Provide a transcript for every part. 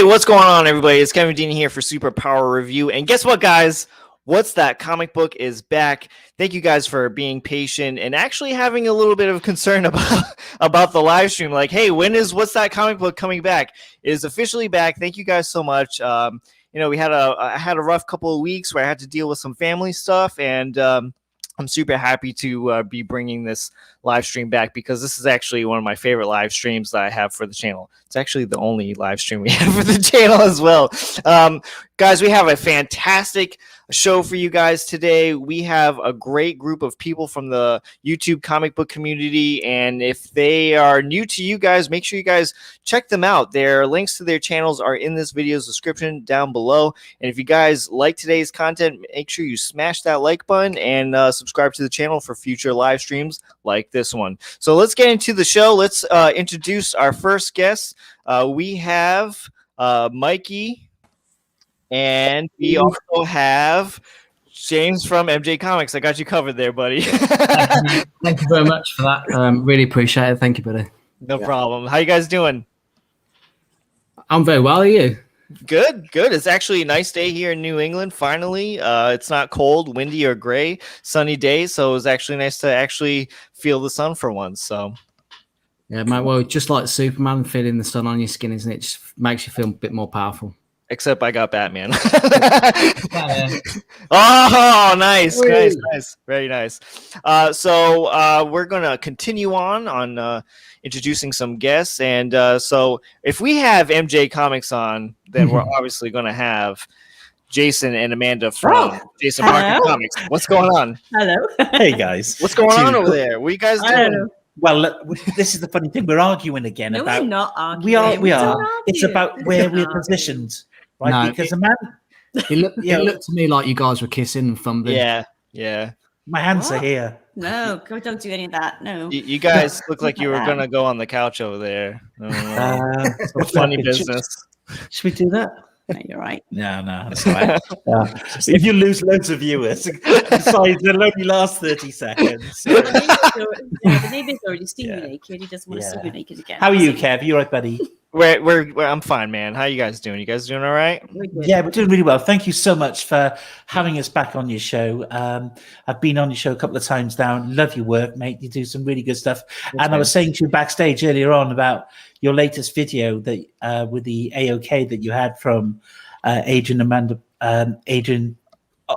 what's going on, everybody? It's Kevin Dean here for Superpower Review. And guess what, guys? What's That Comic Book is back. Thank you guys for being patient and actually having a little bit of concern about the live stream. Like, hey, when is What's That Comic Book coming back? It is officially back. Thank you guys so much. I had a rough couple of weeks where I had to deal with some family stuff, and I'm super happy to be bringing this live stream back because this is actually one of my favorite live streams that I have for the channel. It's actually the only live stream we have for the channel as well. Guys, we have a fantastic show for you guys today. We have a great group of people from the YouTube comic book community, and if they are new to you guys, make sure you guys check them out. Their links to their channels are in this video's description down below. And if you guys like today's content, make sure you smash that like button and subscribe to the channel for future live streams like this one. So let's get into the show. Let's introduce our first guest. We have Mikey. And we also have James from MJ Comics. I got you covered there, buddy. Thank you very much for that. Really appreciate it. Thank you, buddy. No problem. How you guys doing? I'm very well. Are you? Good, good. It's actually a nice day here in New England, finally. It's not cold, windy, or gray. Sunny day, so it was actually nice to actually feel the sun for once. So, yeah, mate. Well, just like Superman, feeling the sun on your skin, isn't it? Just makes you feel a bit more powerful. Except I got Batman. Oh, nice, nice, very nice. So we're gonna continue on introducing some guests, and so if we have MJ Comics on, then we're obviously gonna have Jason and Amanda from Jason Market Comics. What's going on? Hello. Hey guys. What's going on over there? What are you guys doing? Well, this is the funny thing. We're arguing again about. We're not arguing. We are. It's about where we're positioned. Right, no, because the man, it looked to me like you guys were kissing and fumbling. Yeah. My hands are here. No, don't do any of that. No. You guys look like you were gonna go on the couch over there. Some funny business. Should we do that? No, you're right. No, that's right. If you lose loads of viewers, besides they'll only last 30 seconds. The neighbour's already seen you naked. He doesn't want to see you naked again. How are you, Kev? You all right, buddy? I'm fine, man. How you guys doing? You guys doing all right? Yeah, we're doing really well. Thank you so much for having us back on your show. I've been on your show a couple of times now. Love your work, mate. You do some really good stuff. And I was saying to you backstage earlier on about your latest video that with the AOK that you had from Adrian Amanda. Adrian.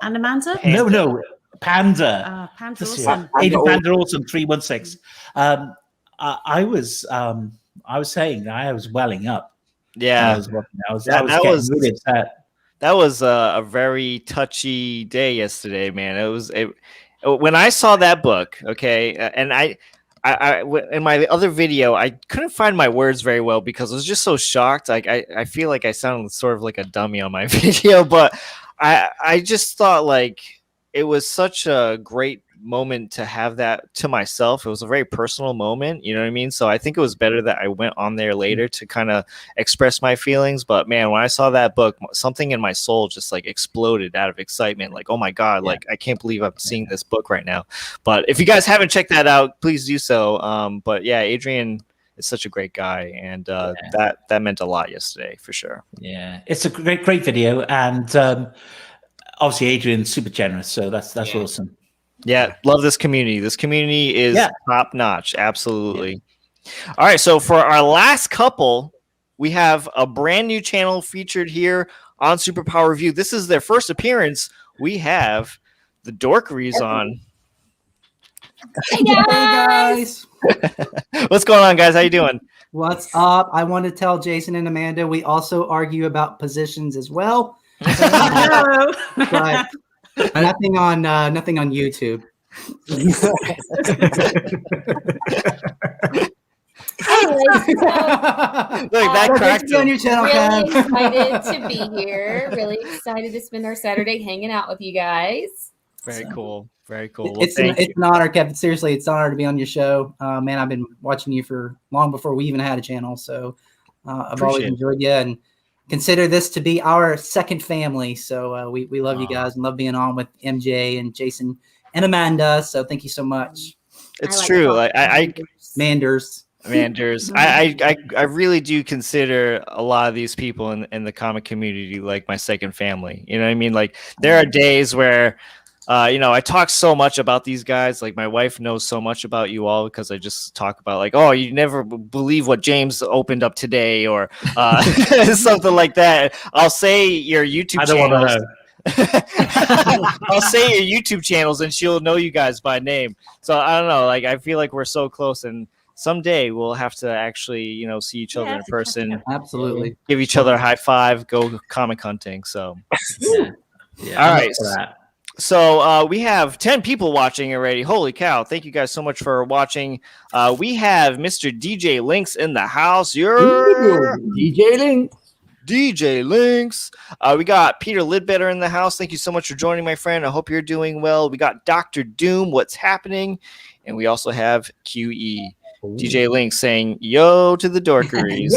And Amanda? No, Panda. Panda Awesome. Adrian Panda Awesome 316. I was saying I was welling up. Yeah, I was getting really upset. That was a very touchy day yesterday, man. When I saw that book, okay, and I in my other video, I couldn't find my words very well because I was just so shocked. Like I feel like I sounded sort of like a dummy on my video, but I just thought like it was such a great moment to have that to myself. It was a very personal moment, you know what I mean? So I think it was better that I went on there later to kind of express my feelings. But man, when I saw that book, something in my soul just like exploded out of excitement. Like, oh my God, like I can't believe I'm seeing this book right now. But if you guys haven't checked that out, please do so. But yeah, Adrian is such a great guy, and that meant a lot yesterday for sure. Yeah, it's a great video, and obviously Adrian's super generous, so that's awesome. Yeah, love this community. This community is top notch. Absolutely. Yeah. All right. So for our last couple, we have a brand new channel featured here on Superpower Review. This is their first appearance. We have the Dorkerys on. Hey guys. What's going on, guys? How you doing? What's up? I want to tell Jason and Amanda we also argue about positions as well. But nothing on YouTube. Look, that cracked on your channel. Really excited to be here. Really excited to spend our Saturday hanging out with you guys. Very cool. Very cool. It's an honor, Kevin. Seriously, it's an honor to be on your show. Man, I've been watching you for long before we even had a channel. So I've always enjoyed you and consider this to be our second family. So we love you guys and love being on with MJ and Jason and Amanda. So thank you so much. It's true. Like I Manders. Manders. I really do consider a lot of these people in the comic community like my second family. You know what I mean? Like there are days where I talk so much about these guys. Like my wife knows so much about you all because I just talk about like, oh, you never believe what James opened up today, or something like that. I'll say your YouTube channels. I'll say your YouTube channels, and she'll know you guys by name. So I don't know. Like I feel like we're so close, and someday we'll have to actually, see each other in person. Absolutely. Give each other a high five. Go comic hunting. So, Yeah. All right. So we have 10 people watching already. Holy cow. Thank you guys so much for watching. We have Mr. DJ Links in the house. You're DJ Link. DJ Links. We got Peter Lidbetter in the house. Thank you so much for joining, my friend. I hope you're doing well. We got Dr. Doom. What's happening? And we also have QE. DJ Links saying, yo to the Dorkerys.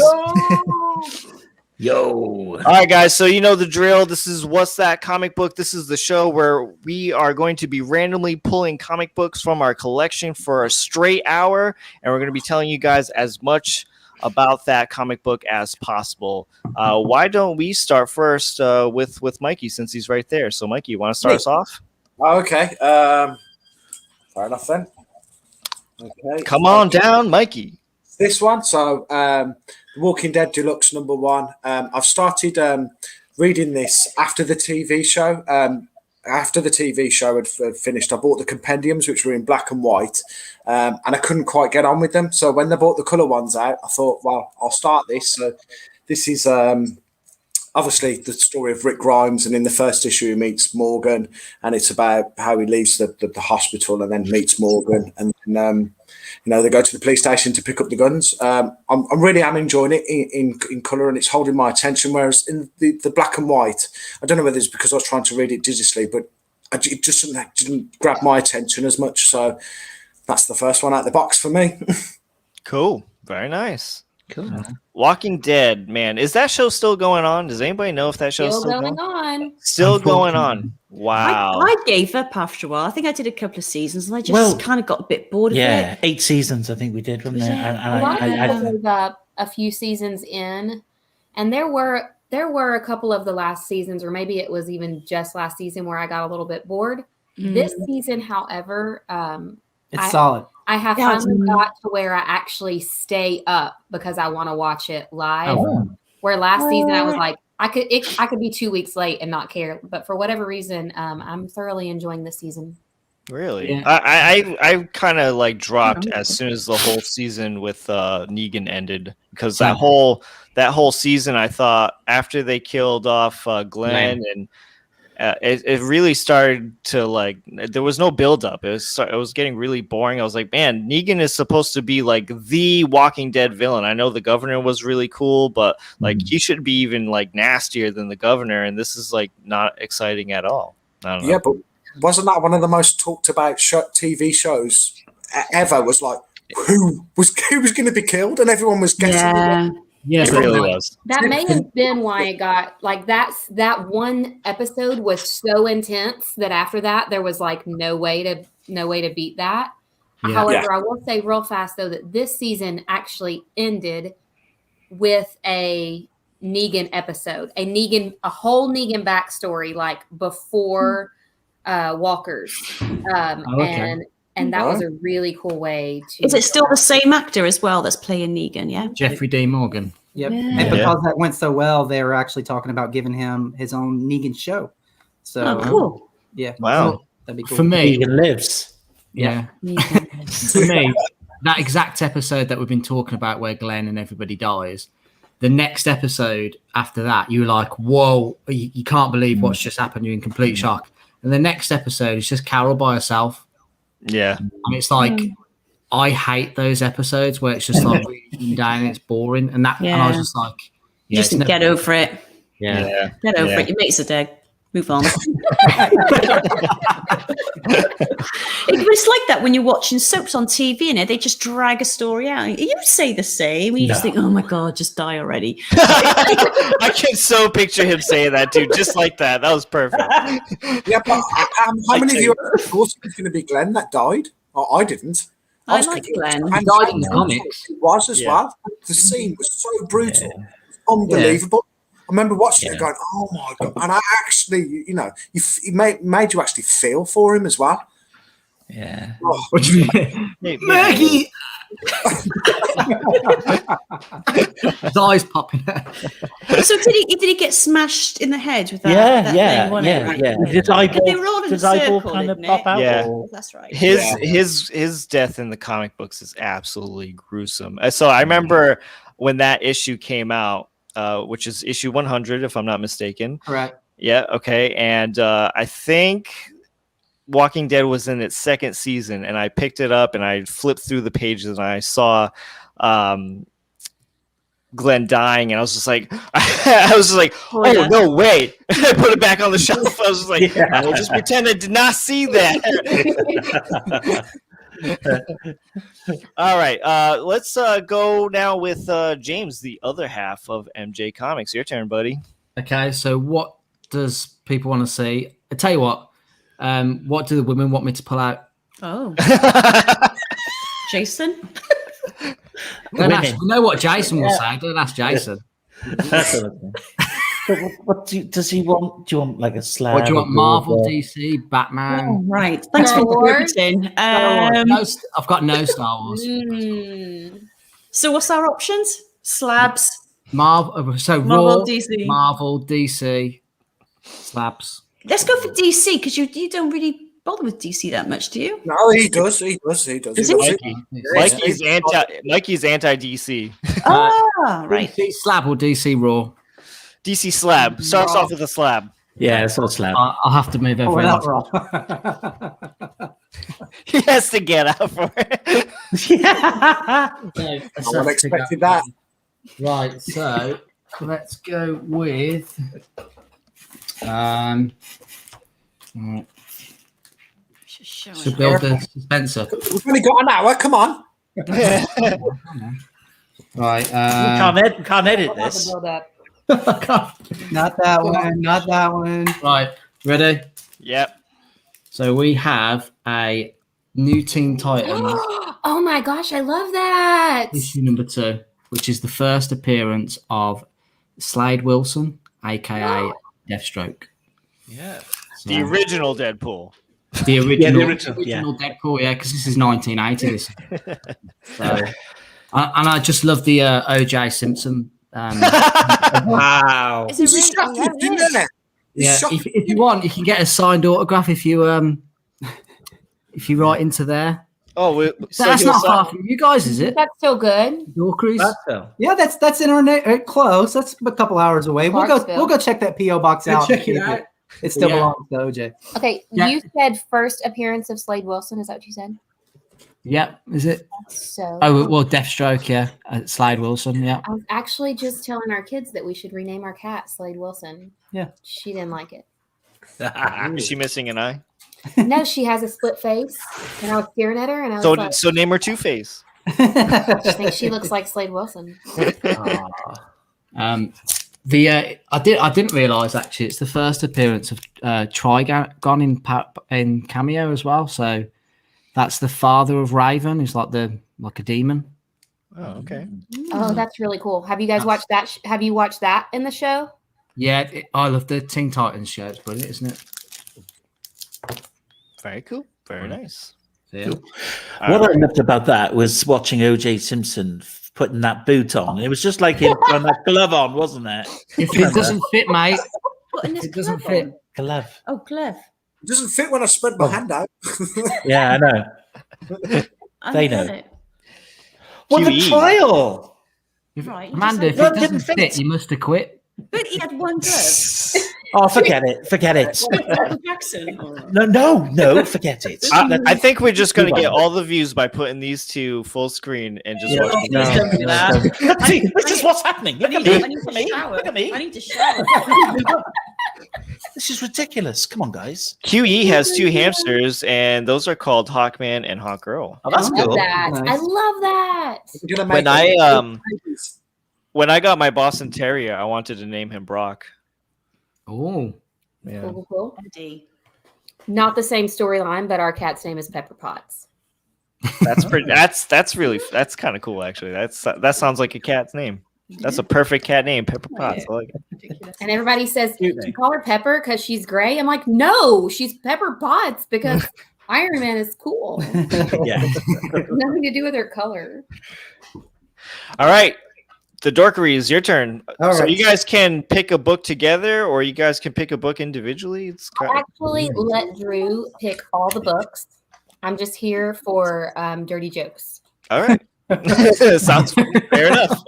Yo. All right, guys. So you know the drill. This is What's That Comic Book? This is the show where we are going to be randomly pulling comic books from our collection for a straight hour. And we're going to be telling you guys as much about that comic book as possible. Why don't we start first with Mikey, since he's right there? So Mikey, you want to start us off? Okay. Fair enough then. Okay. Come on down, Mikey. This one. So The Walking Dead Deluxe #1. I've started reading this after the TV show. After the TV show had finished, I bought the compendiums, which were in black and white, and I couldn't quite get on with them. So when they brought the colour ones out, I thought, well, I'll start this. So this is obviously the story of Rick Grimes, and in the first issue he meets Morgan, and it's about how he leaves the hospital and then meets Morgan, and then, they go to the police station to pick up the guns. I'm really enjoying it in colour, and it's holding my attention, whereas in the black and white, I don't know whether it's because I was trying to read it digitally, but it just didn't grab my attention as much. So that's the first one out of the box for me. Cool. Very nice. Cool. Walking Dead, man. Is that show still going on? Does anybody know if that show's still going on? Still going on. Wow. I gave up after a while. I think I did a couple of seasons, and I just kind of got a bit bored of it. Yeah, 8 seasons I think we did, wasn't there? A lot of people gave up a few seasons in, and there were a couple of the last seasons, or maybe it was even just last season, where I got a little bit bored. This season, however, it's solid. I have finally got to where I actually stay up because I want to watch it live. Where last season I was like, I could be 2 weeks late and not care. But for whatever reason, I'm thoroughly enjoying this season. Really? Yeah. I kind of like dropped as soon as the whole season with Negan ended, because that whole season, I thought after they killed off Glenn and it really started to like, there was no build up. It was getting really boring. I was like, man, Negan is supposed to be like the Walking Dead villain. I know the governor was really cool, but like he should be even like nastier than the governor. And this is like not exciting at all. I don't know. Yeah, but wasn't that one of the most talked about TV shows ever? Was like, who was going to be killed, and everyone was guessing. Yeah, it really was. That may have been why it got like that one episode was so intense that after that there was like no way to beat that. Yeah. However, I will say real fast though that this season actually ended with a Negan episode, a whole Negan backstory, like before Walkers, and that was a really cool way to. Is it still the same actor as well that's playing Negan? Yeah, Jeffrey D. Morgan. Yep. Yeah. And because that went so well, they were actually talking about giving him his own Negan show. So cool. Yeah. Wow. That'd be cool. For me, Negan lives. Yeah. For me, that exact episode that we've been talking about where Glenn and everybody dies, the next episode after that, you're like, whoa, you can't believe what's just happened. You're in complete shock. And the next episode is just Carol by herself. Yeah. And it's like, I hate those episodes where it's just like reading down and it's boring. And I was just like, just get over it. Yeah. Get over it. Your mate's a dead. Move on. It's like that when you're watching soaps on TV and they just drag a story out. You say the same. You just think, oh my God, just die already. I can so picture him saying that too, just like that. That was perfect. Yeah, but how many of you thought it was going to be Glenn that died? Oh, I didn't. I was like confused. Glenn. And He died in the comics. It was as Yeah. well. The scene was so brutal, unbelievable. I remember watching it going, "Oh my god!" And I actually, it made you actually feel for him as well. Yeah. Oh, What do you mean? Maggie! His eyes popping out. So did he get smashed in the head with that? Yeah, that yeah, thing, wasn't it? Right. yeah. Okay. His eyeball, They were all in a his eyeball circle, kind of didn't pop it? out. Yeah. or- That's right. His death in the comic books is absolutely gruesome. So I remember when that issue came out, which is issue 100, if I'm not mistaken. Correct. Yeah. Okay. And I think Walking Dead was in its second season, and I picked it up and I flipped through the pages and I saw Glenn dying, and I was just like, oh no way! I put it back on the shelf. I was just like, I'll just pretend I did not see that. All right, let's go now with James, the other half of MJ Comics. Your turn, buddy. Okay, so what does people want to see? I tell you what do the women want me to pull out? Oh, Jason. Don't ask, you know what Jason will say. Don't ask Jason. What does he want? Do you want like a slab? What do you want? Marvel, DC, Batman? Oh, right. Thanks for Star Wars? interpreting. No, I've got no Star Wars. So what's our options? Slabs. Marvel, so Marvel, Raw, DC. Marvel, DC, slabs. Let's go for DC because you don't really bother with DC that much, do you? no, he does. He does. Does he? Mikey's anti DC. Ah, right. DC slab or DC Raw? DC slab. Starts off with a slab. Yeah, it's not slab. I'll have to move Oh, we're everyone. not wrong. He has to get out for it. I would expected that. Right, so let's go with to build the dispenser. We've only got an hour. Come on. Right, Can't edit this. Not that one. Not that one. right, ready? Yep. So we have a new Teen Titans Oh my gosh, I love that. issue number 2, which is the first appearance of Slade Wilson, aka Deathstroke. Yeah. So, The original Deadpool. the original, original, Deadpool, yeah, because this is 1980. So, and I just love the OJ Simpson. Wow. Is it It's really? shocking, isn't it? It's Yeah, shocking. if you want, you can get a signed autograph if you write into there. Oh, so That's he'll not sign- far from you guys, is it? That's still good. Dorkerys. Yeah, that's in our close. That's a couple hours away. Clarksville. We'll go check that PO box out. Check it out. It still Yeah. belongs to OJ. Okay, Yeah. you said first appearance of Slade Wilson. Is that what you said? Yeah, is it? So Oh, well, Deathstroke, yeah. Slade Wilson, yeah. I was actually just telling our kids that we should rename our cat Slade Wilson. Yeah. She didn't like it. Is she missing an eye? No, she has a split face, and I was staring at her, and I was like, So name her Two-Face. I think she looks like Slade Wilson. I didn't realize actually it's the first appearance of Trigon in cameo as well. So that's the father of Raven, who's like a demon. Oh, okay. Oh, that's really cool. Have you guys watched that? Have you watched that in the show? Yeah, I love the Teen Titans show. It's brilliant, isn't it? Very cool. Very nice. So, yeah. What I loved about that was watching OJ Simpson putting that boot on. It was just like him putting that glove on, wasn't it? If it doesn't fit, mate, Putting this it doesn't glove on. fit. Glove. Oh, glove. It doesn't fit when I spread my hand out. Yeah, I know. I They get know. it. What the QE. trial? Right. you Amanda, if just it said- doesn't fit, you must have quit. But he had one glove. Oh, forget it. Forget it. Michael Jackson. No, forget it. I think we're just going to get all the views by putting these two full screen and just watching. See, this is what's happening. Look at me. I need Look to at me. shower. Look at me. I need to shower. This is ridiculous. Come on, guys. QE has two hamsters, and those are called Hawkman and Hawkgirl. Oh, that's I love cool. that. Nice. I love that. We're gonna make When I got my Boston Terrier, I wanted to name him Brock. Oh, Yeah. Cool, cool, cool. Andy. Not the same storyline, but our cat's name is Pepper Potts. That's pretty. That's kind of cool, actually. That sounds like a cat's name. That's a perfect cat name, Pepper Potts. I like it. And everybody says, "You call her Pepper because she's gray." I'm like, no, she's Pepper Potts because Iron Man is cool. Yeah. Nothing to do with her color. All right, the Dorkerys, your turn. All So right. you guys can pick a book together, or you guys can pick a book individually. It's I'll actually let Drew pick all the books. I'm just here for dirty jokes. all right. Sounds fair enough.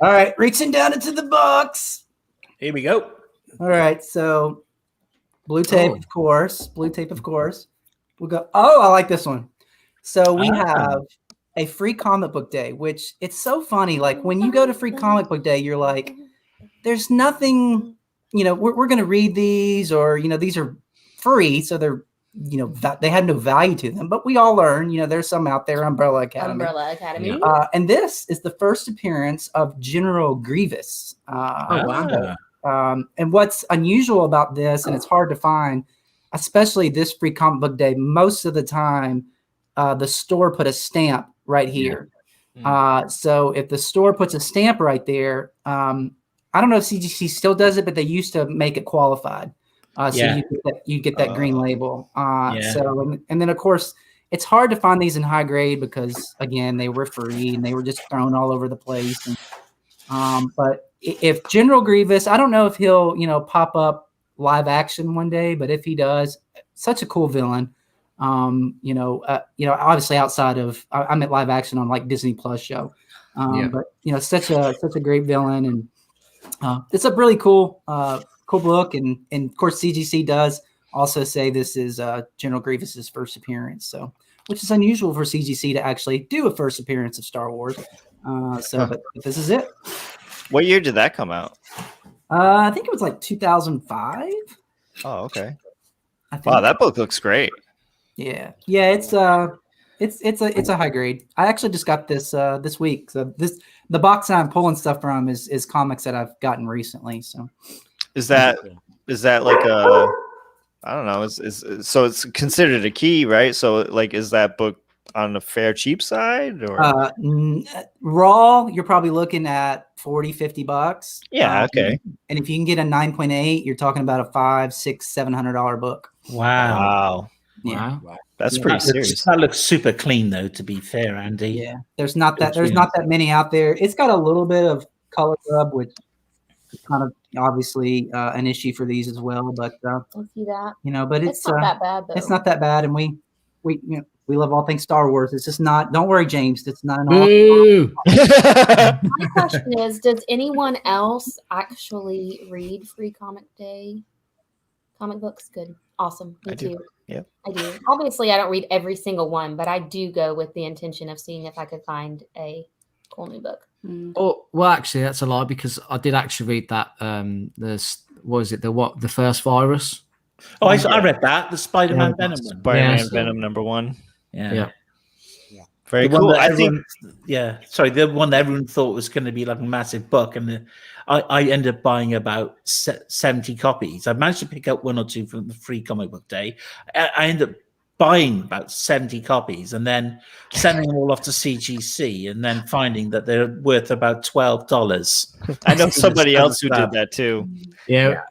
All right, reaching down into the box. Here we go. All right, so blue tape, of course. Blue tape, of course. We'll go. Oh, I like this one. So we have a free comic book day, which it's so funny. Like when you go to free comic book day, you're like, there's nothing, we're going to read these, or, these are free. So they're, they had no value to them, but we all learn, there's some out there, Umbrella Academy. Yeah. And this is the first appearance of General Grievous. Wow. And what's unusual about this, and it's hard to find, especially this free comic book day, most of the time, the store put a stamp right here. So if the store puts a stamp right there, I don't know if CGC still does it, but they used to make it qualified. So you get that green label. So, and then of course, it's hard to find these in high grade because again, they were free and they were just thrown all over the place. And, but if General Grievous, I don't know if he'll, pop up live action one day, but if he does, such a cool villain. Obviously outside of, I'm at live action on like Disney Plus show. But such a great villain, and it's a really cool book, and of course CGC does also say this is General Grievous's first appearance, so which is unusual for CGC to actually do a first appearance of Star Wars. But this is it. What year did that come out? I think it was like 2005. Oh, okay. I think. Wow, that book looks great. Yeah, it's a high grade. I actually just got this this week. So the box I'm pulling stuff from is comics that I've gotten recently. So is that like a, I don't know, so it's considered a key, right? So like, is that book on the fair cheap side, or raw? You're probably looking at $40-$50. Yeah, okay. And if you can get a 9.8, you're talking about a $500-$700 book. Wow. Yeah. Wow. That's pretty serious. That looks super clean, though. To be fair, Andy. Yeah, there's not that many out there. It's got a little bit of color rub, which is kind of obviously an issue for these as well. But I'll see that. But it's not that bad though. It's not that bad, and we love all things Star Wars. It's just not. Don't worry, James. It's not an all. My question is, does anyone else actually read Free Comic Day comic books? Good. Awesome. Me too. Yeah. I do. Obviously, I don't read every single one, but I do go with the intention of seeing if I could find a cool new book. Oh, well, actually, that's a lie because I did actually read that. The first virus? Oh, I read that. The Spider-Man Venom one. Spider-Man Venom #1. Yeah. Very cool. I think. Sorry, the one that everyone thought was going to be like a massive book, and I ended up buying about 70 copies. I managed to pick up one or two from the free comic book day. I ended up buying about 70 copies and then sending them all off to CGC, and then finding that they're worth about $12. I know somebody else who did that too. Yeah.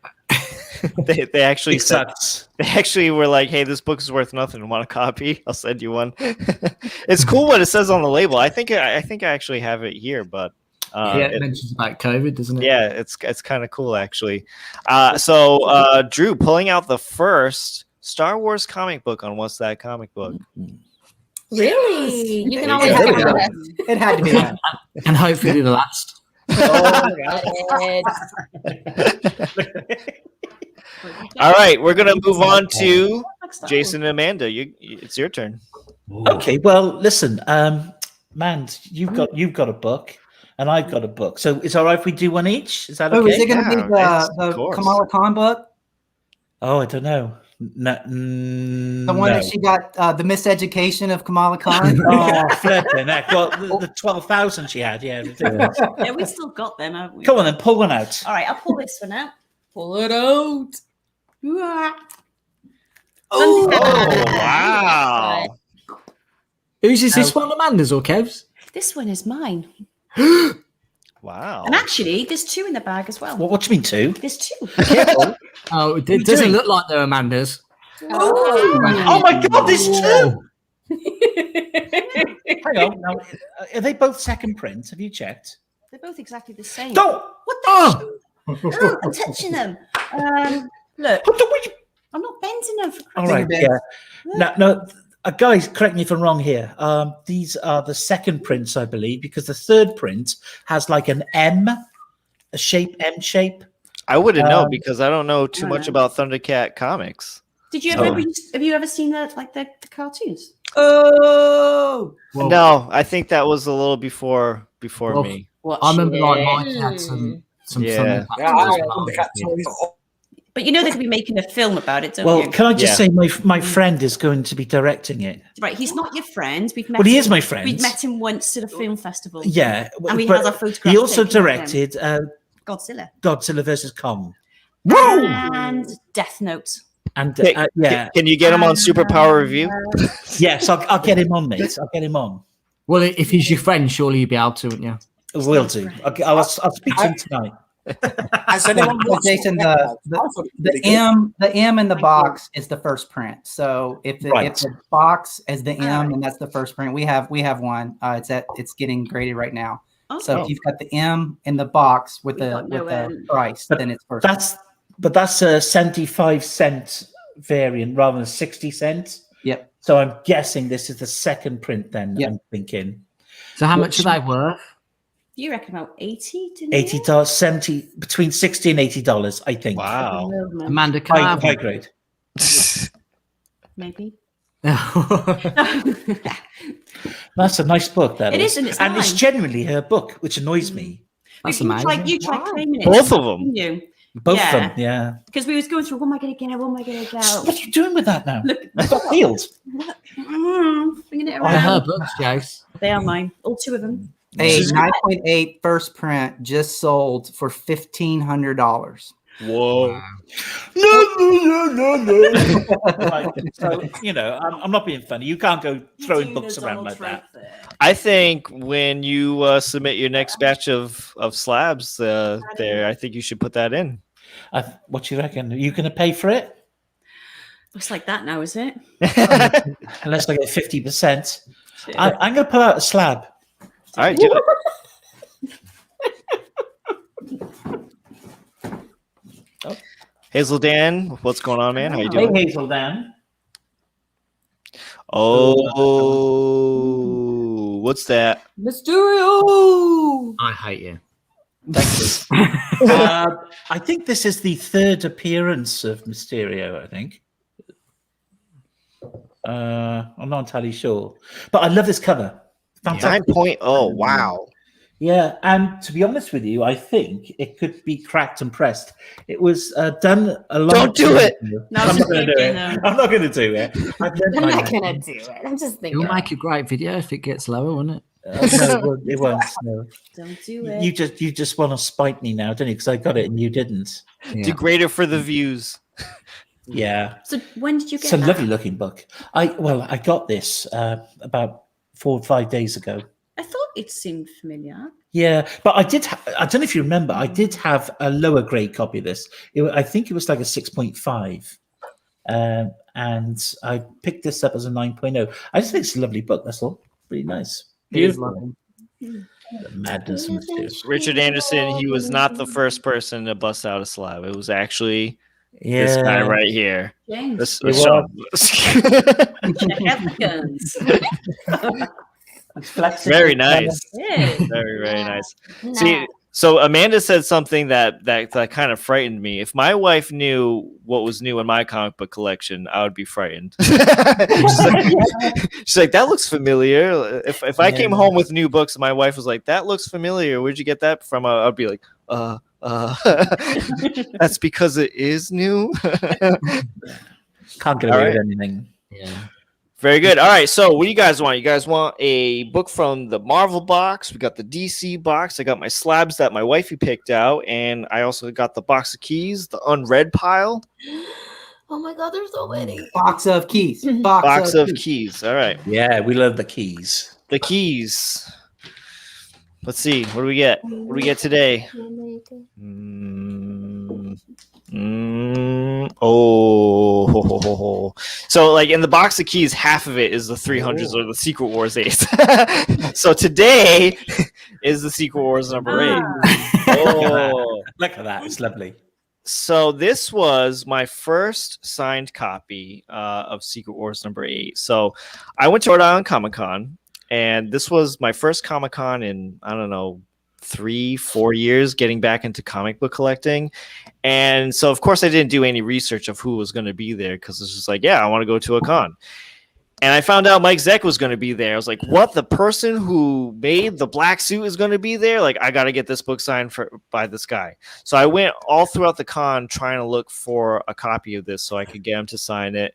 They actually said, sucks. they actually were like, "Hey, this book is worth nothing. Want a copy? I'll send you one." It's cool what it says on the label. I think I actually have it here, but it mentions about COVID, doesn't it? Yeah, it's kind of cool actually. So Drew, pulling out the first Star Wars comic book on What's That Comic Book? Really? You can There always you have go. that. It had to be that. And hopefully the last. All right, we're gonna move on to Jason and Amanda. It's your turn. Okay, well, listen, Mand, you've got a book, and I've got a book. So it's all right if we do one each? Is that okay? Oh, is it going to be of the course. Kamala Khan book? Oh, I don't know. The one that she got the miseducation of Kamala Khan? Oh, flipping heck. Well, the 12,000 she had, yeah. Ridiculous. Yeah, we still got them, haven't we? Come on then, pull one out. All right, I'll pull this one out. Pull it out. Oh, wow. Whose is this one, Amanda's or Kev's? This one is mine. Wow. And actually, there's 2 in the bag as well. What do you mean 2? There's 2. Careful. Oh, it doesn't look like they're Amanda's. Oh my God, there's 2. Hang on. Now, are they both second print? Have you checked? They're both exactly the same. Don't. What the Oh, I'm touching them. Look, I'm not bending them. For All right. Yeah. No. Guys, correct me if I'm wrong here. These are the second prints, I believe, because the third print has like an M shape. I wouldn't know because I don't know too much about Thundercat comics. Did you ever? Have you ever seen the cartoons? Oh, No, I think that was a little before me. I remember like Mike had some Yeah. But you know they could be making a film about it, don't Well, you? can I just say my friend is going to be directing it. Right, he's not your friend. We've met Well, he him, is my friend. We've met him once at a film festival. Yeah, And we but had our photograph he also taken of him. directed Godzilla versus Kong. and Death Note. And Can you get him on Superpower Review? yes, I'll get him on, mate. I'll get him on. Well, if he's your friend, surely you'll be able to, wouldn't you? Will do. I'll speak to him tonight. Has anyone watched Jason, the M in the box is the first print. So if the box is the M and that's the first print, we have one. It's getting graded right now. So if you've got the M in the box with the price, then it's first. That's a 75-cent variant rather than 60 cents. Yep. So I'm guessing this is the second print. Then Yep. I'm thinking. So how much are they worth? You reckon about $80? $80, 70, between $60 and $80, I think. Wow. Amanda, can I have High grade. Maybe. That's a nice book. That It is, and it's and it's mine. genuinely her book, which annoys me. That's You amazing. tried claiming it. Both of them. didn't you? Both of them, yeah. Because we was going through, what am I going to get? What am I going to get? What are you doing with that now? Look, I've got peeled. bringing it They're her around. books, Jace. They are mine. All 2 of them. A 9.8 first print just sold for $1,500. Whoa. No. Right, so, I'm not being funny. You can't go throwing books around like that. I think when you submit your next batch of slabs there, I think you should put that in. What do you reckon? Are you going to pay for it? It's like that now, is it? Unless I get 50%. I'm going to pull out a slab. All right, do it. Hazel Dan, what's going on, man? How you doing? Hey, Hazel Dan. Oh, what's that? Mysterio. I hate you. Thank you. I think this is the third appearance of Mysterio, I think. I'm not entirely sure. But I love this cover. Fantastic. 9.0. Wow. Yeah, and to be honest with you, I think it could be cracked and pressed. It was done a long Don't do it. No, I'm not going to do it. I'm not going to do it. I'm not gonna do it. I'm just thinking. It'll make a great video if it gets lower, won't it? No, it won't. No. Don't do it. You just want to spite me now, don't you? Because I got it and you didn't. Yeah. Degrade it for the views. Yeah. So when did you get It's a that? lovely looking book. I got this about 4 or 5 days ago. I thought it seemed familiar. Yeah, but I don't know if you remember, I did have a lower grade copy of this. I think it was like a 6.5. And I picked this up as a 9.0. I just think it's a lovely book. That's all. Really nice. Beautiful. The madness and mysterious. Richard Anderson, he was not the first person to bust out a slab. It was actually this guy right here. James. This, It Sean. Very nice. Yeah. Very, very nice. No. See, so Amanda said something that kind of frightened me. If my wife knew what was new in my comic book collection, I would be frightened. She's like, that looks familiar. If I came home with new books and my wife was like, that looks familiar, where'd you get that from? I'd be like, that's because it is new. Can't get away with anything. Yeah. Very good. All right. So, what do you guys want? You guys want a book from the Marvel box? We got the DC box. I got my slabs that my wifey picked out, and I also got the box of keys, the unread pile. Oh my God, there's so many. Box of keys. Box of keys. All right. Yeah, we love the keys. The keys. Let's see. What do we get? What do we get today? Oh. So, like, in the box of keys, half of it is the 300s or the Secret Wars 8. So today is the Secret Wars number 8. Oh. Look at that. It's lovely. So this was my first signed copy of Secret Wars number 8. So I went to Rhode Island Comic Con, and this was my first Comic Con in, I don't know, 3-4 years getting back into comic book collecting. And so, of course, I didn't do any research of who was going to be there because it's just like, yeah, I want to go to a con. And I found out Mike Zeck was going to be there. I was like, what? The person who made the black suit is going to be there? Like, I got to get this book signed by this guy. So I went all throughout the con trying to look for a copy of this so I could get him to sign it.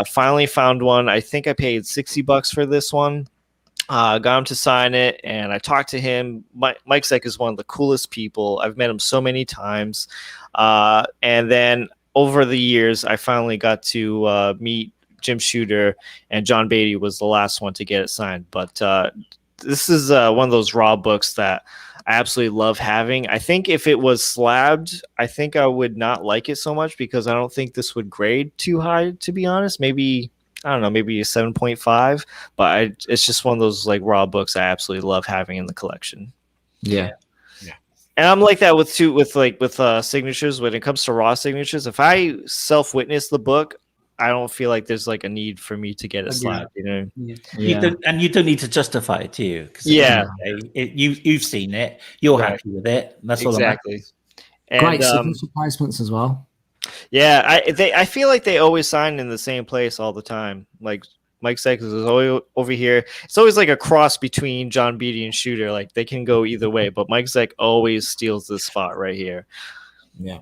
Finally found one. I think I paid $60 for this one. Got him to sign it, and I talked to him. Mike Zeck is one of the coolest people. I've met him so many times. And then over the years, I finally got to meet Jim Shooter, and John Beatty was the last one to get it signed. But this is one of those raw books that I absolutely love having. I think if it was slabbed, I think I would not like it so much because I don't think this would grade too high, to be honest. Maybe, I don't know, maybe a 7.5. But it's just one of those like raw books I absolutely love having in the collection. Yeah. And I'm like that with signatures. When it comes to raw signatures, if I self-witness the book, I don't feel like there's like a need for me to get a slab, you know. Yeah. You don't need to justify it to you. Yeah, you've seen it. You're happy with it. That's all. Exactly. And, Great signature placements as well. Yeah, I feel like they always sign in the same place all the time. Like Mike Zeck is always over here. It's always like a cross between John Beatty and Shooter. Like they can go either way, but Mike Zeck always steals this spot right here. Yeah.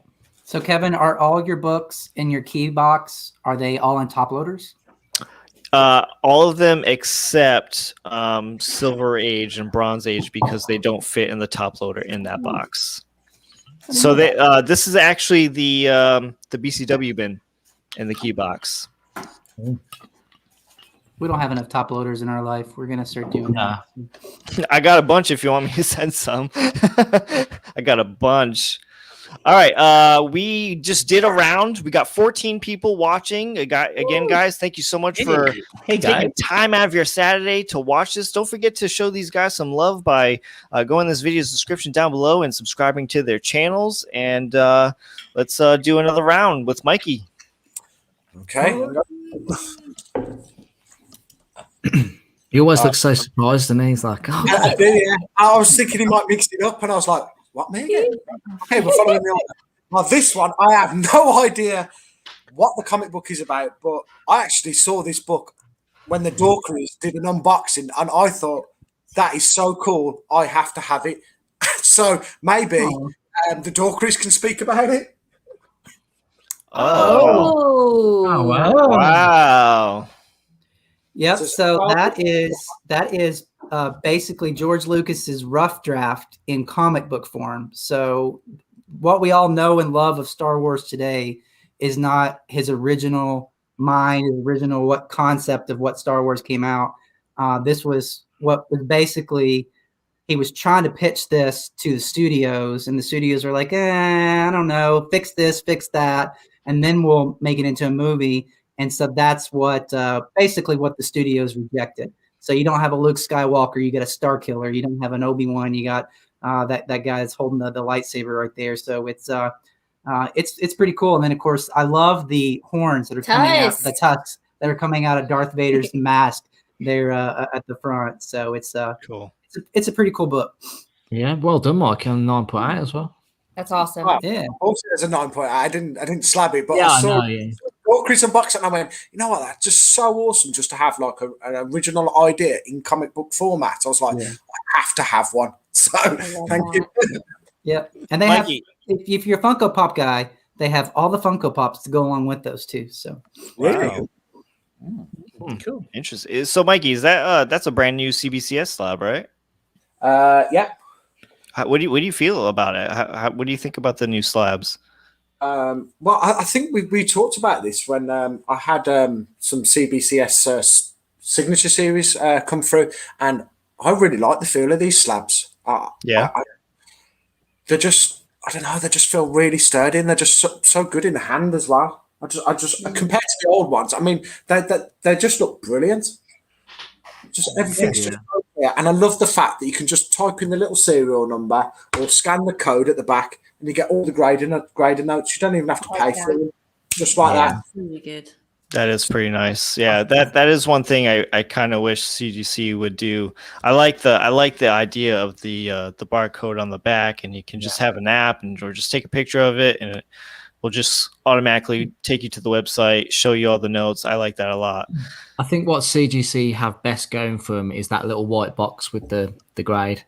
So, Kevin, are all your books in your key box, are they all in top loaders? All of them except Silver Age and Bronze Age because they don't fit in the top loader in that box. So this is actually the BCW bin in the key box. We don't have enough top loaders in our life. We're going to start doing that. I got a bunch if you want me to send some. I got a bunch. All right, we just did a round. We got 14 people watching. Again, guys, thank you so much for taking time out of your Saturday to watch this. Don't forget to show these guys some love by going in this video's description down below and subscribing to their channels. And let's do another round with Mikey. Okay. He always looks so surprised, and he's like, "Oh, Yeah. I was thinking he might mix it up, and I was like, what, me again? Okay, we're following the order. Now, this one, I have no idea what the comic book is about, but I actually saw this book when the Dorkerys did an unboxing, and I thought, that is so cool, I have to have it. So maybe the Dorkerys can speak about it. Oh, Wow. Yep. So that is basically George Lucas's rough draft in comic book form. So what we all know and love of Star Wars today is not his original mind, his original what concept of what Star Wars came out. This was what was basically he was trying to pitch this to the studios, and the studios are like, I don't know, fix this, fix that, and then we'll make it into a movie. And so that's what basically what the studios rejected. So you don't have a Luke Skywalker, you get a Star Killer. You don't have an Obi-Wan, you got that guy that's holding the lightsaber right there. So it's pretty cool. And then of course I love the horns that are coming out, the tusks that are coming out of Darth Vader's mask there at the front. So it's cool. It's a pretty cool book. yeah, well done, Mike, on 9.8 as well." that's awesome. Yeah. Also, there's a 9.8. I didn't slab it, but Yeah, I saw I know, yeah. Dorkerys unboxing, and I went, you know what? That's just so awesome just to have like an original idea in comic book format. I was like, I have to have one. So thank you. Yeah. And they Mikey. have, if you're a Funko Pop guy, they have all the Funko Pops to go along with those too. So Wow. Cool. Interesting. So, Mikey, is that that's a brand new CBCS slab, right? Yeah. What do you feel about it? What do you think about the new slabs? Well, I think we talked about this when I had some CBCS signature series come through, and I really like the feel of these slabs. They're just, I don't know, they just feel really sturdy, and they're just so good in the hand as well. I just compared to the old ones, I mean, they just look brilliant. Just everything's just there, and I love the fact that you can just type in the little serial number or scan the code at the back, and you get all the grading notes. You don't even have to pay for them, just like that. Really good. That is pretty nice. Yeah, that is one thing I kind of wish CGC would do. I like the idea of the barcode on the back, and you can just have an app or just take a picture of it, and it will just automatically take you to the website, show you all the notes. I like that a lot. I think what CGC have best going for them is that little white box with the grade.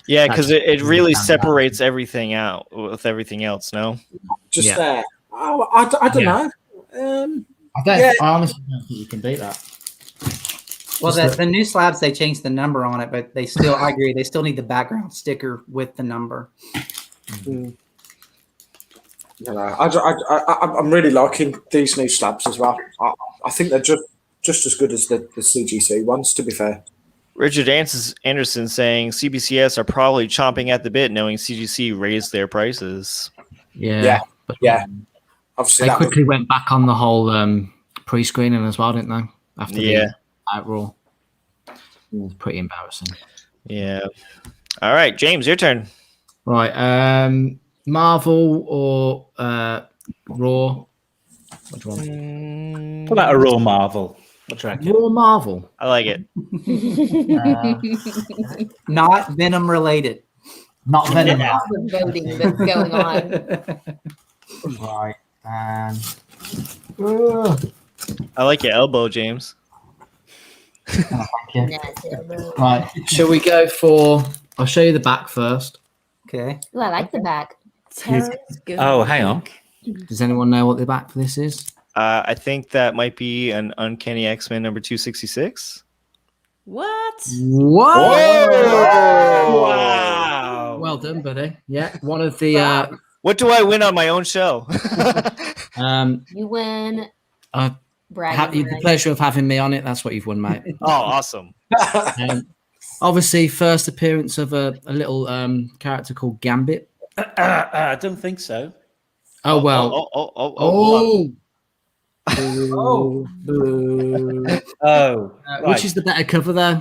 Yeah, because it really separates everything out with everything else. No, just there. Oh, I don't know. I honestly don't think you can beat that. Well, the new slabs, they changed the number on it, but they still, I agree, they still need the background sticker with the number. You know, I'm really liking these new slabs as well. I think they're just as good as the CGC ones, to be fair. Richard Anderson saying CBCS are probably chomping at the bit knowing CGC raised their prices. Yeah. Obviously, they quickly went back on the whole pre-screening as well, didn't they? After the outroar. It's pretty embarrassing. Yeah. All right, James, your turn. Right. Marvel or Raw? What do you want? What about a Raw Marvel? What do you reckon? Raw Marvel. I like it. Not Venom related. Not Venom. The voting that's going on. Right. I like your elbow, James. Right. Shall we go for? I'll show you the back first. Okay. Ooh, I like the back. Oh, hang on. Does anyone know what the back for this is? I think that might be an Uncanny X-Men number 266. What? Whoa! Wow! Well done, buddy. Yeah, one of the. What do I win on my own show? You win. The pleasure of having me on it. That's what you've won, mate. Oh, awesome! Obviously, first appearance of a little character called Gambit. I don't think so. Oh well. Which is the better cover there?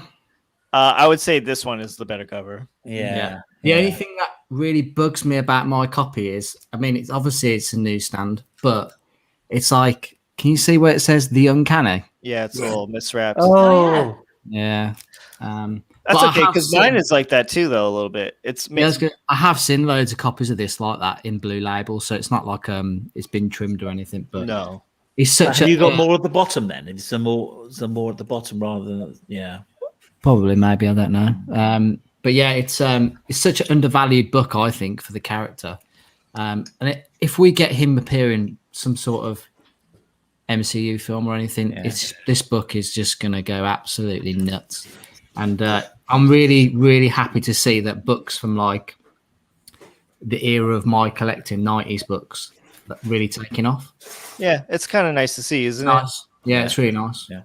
I would say this one is the better cover. Yeah. The only thing that really bugs me about my copy is, I mean, it's obviously it's a newsstand, but it's like, can you see where it says the Uncanny? Yeah, it's a little miswrapped. Oh, yeah. That's okay because mine is like that too, though a little bit. I have seen loads of copies of this like that in Blue Label, so it's not like it's been trimmed or anything. But no, it's such. Have you got more at the bottom then? Is there more at the bottom rather than Probably, maybe, I don't know. But yeah, it's such an undervalued book, I think, for the character. And if we get him appearing some sort of MCU film or anything, this book is just going to go absolutely nuts. And I'm really, really happy to see that books from like the era of my collecting 90s books that really taking off. Yeah, it's kind of nice to see, isn't it? Yeah, it's really nice. Yeah.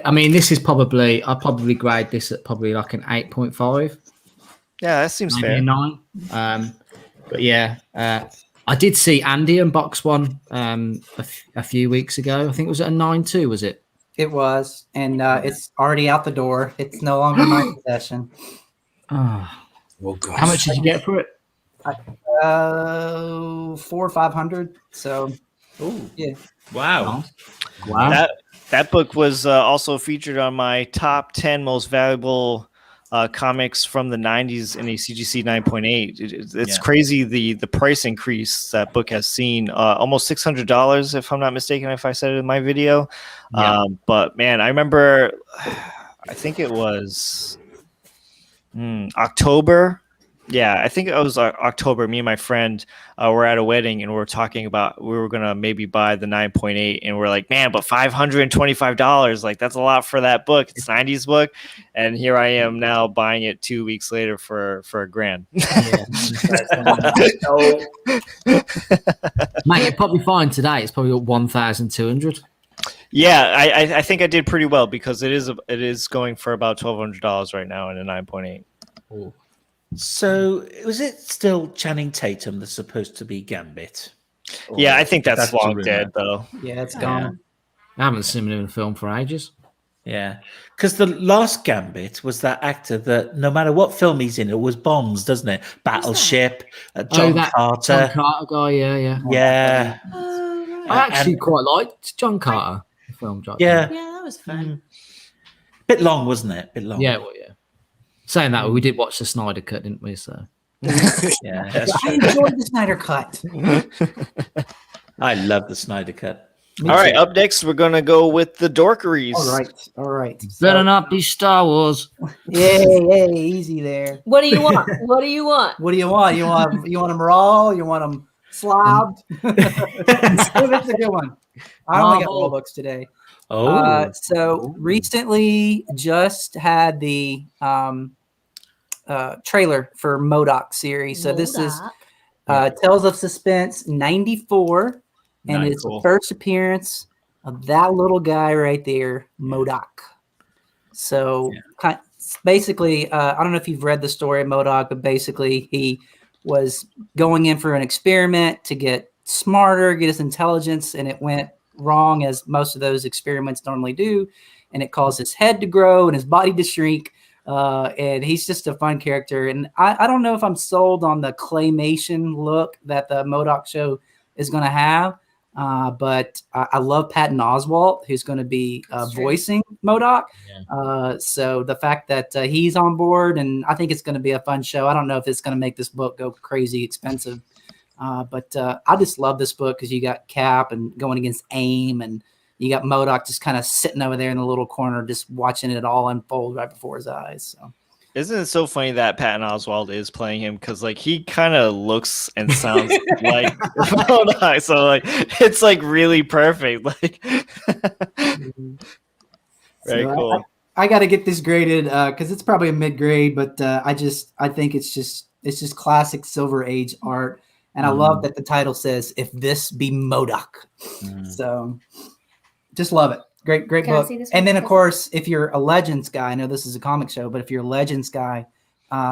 I mean, this is probably I'll probably grade this at probably like an 8.5. Yeah, that seems fair. A 9. But yeah, I did see Andy unbox one a few weeks ago. I think it was at a 9.2, was it? it was, and it's already out the door. It's no longer my possession. Oh, gosh. how much did you get for it? 400 or 500. So, yeah. Wow. Wow. That book was also featured on my top 10 most valuable comics from the 90s in a CGC 9.8. It's crazy the price increase that book has seen. Almost $600, if I'm not mistaken, if I said it in my video. Yeah. But man, I remember, I think it was October Yeah, I think it was October. Me and my friend were at a wedding, and we were talking about we were gonna maybe buy the 9.8, and we're like, man, but $525, like that's a lot for that book. It's a 90s book, and here I am now buying it 2 weeks later for $1,000. Mate, you're probably fine today. It's probably 1,200. Yeah, I think I did pretty well because it is going for about $1,200 right now in a 9.8. Oh. So, was it still Channing Tatum that's supposed to be Gambit? Yeah, I think that's That's long the dead, though. Yeah, it's gone. I haven't seen him in a film for ages. Yeah, because the last Gambit was that actor that no matter what film he's in, it was bombs, doesn't it? Battleship, John Carter. John Carter guy, yeah. Yeah. Oh, right. I actually quite liked John Carter, the film. Yeah. Yeah, that was fun. Bit long, wasn't it? Bit long. Yeah, well, yeah. Saying that, we did watch the Snyder Cut, didn't we? So Yeah, that's I true. enjoyed the Snyder Cut. I love the Snyder Cut. All right, up next, we're going to go with the Dorkerys. All right. better not be Star Wars. Yeah, easy there. What do you want? What do you want? What do you want? You want them raw? You want them slobbed? That's a good one. I only got Marvel. books today. Oh, So recently just had the trailer for Modoc series. So this is Tales of Suspense 94. And it's the first appearance of that little guy right there, Modoc. So basically, I don't know if you've read the story of Modoc, but basically he was going in for an experiment to get smarter, get his intelligence, and it went wrong, as most of those experiments normally do. And it caused his head to grow and his body to shrink. And he's just a fun character. And I don't know if I'm sold on the claymation look that the Modoc show is going to have. But I love Patton Oswalt, who's going to be voicing Modoc. Yeah. So the fact that he's on board, and I think it's going to be a fun show. I don't know if it's going to make this book go crazy expensive, but I just love this book because you got Cap and going against AIM, and you got Modoc just kind of sitting over there in the little corner, just watching it all unfold right before his eyes. So. Isn't it so funny that Patton Oswalt is playing him? Because like he kind of looks and sounds like Modoc, so like it's like really perfect. Like very cool. I got to get this graded because it's probably a mid grade, but I think it's just classic Silver Age art, and I love that the title says "If This Be Modoc." So just love it. Great book. And then, of course, if you're a Legends guy, I know this is a comic show, but if you're a Legends guy,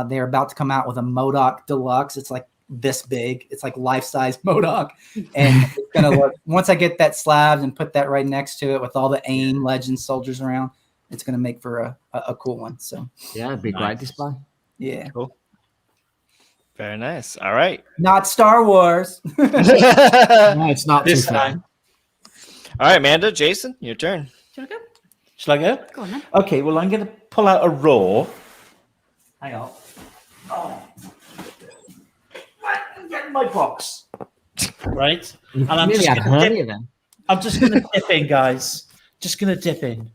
they're about to come out with a Modoc Deluxe. It's like this big. It's like life-size Modoc. And it's going to look, once I get that slabbed and put that right next to it with all the AIM Legends soldiers around, it's going to make for a cool one. So yeah, it'd be a great display. Yeah. Cool. Very nice. All right. Not Star Wars. No, it's not this too far. time. All right, Amanda, Jason, your turn. Shall I go? Shall I go? Go on then. Okay, well, I'm going to pull out a raw. Hang on. Oh. I'm getting my box. Right? And I'm Really just had going hernia to then. I'm just going to dip in, guys. Just going to dip in.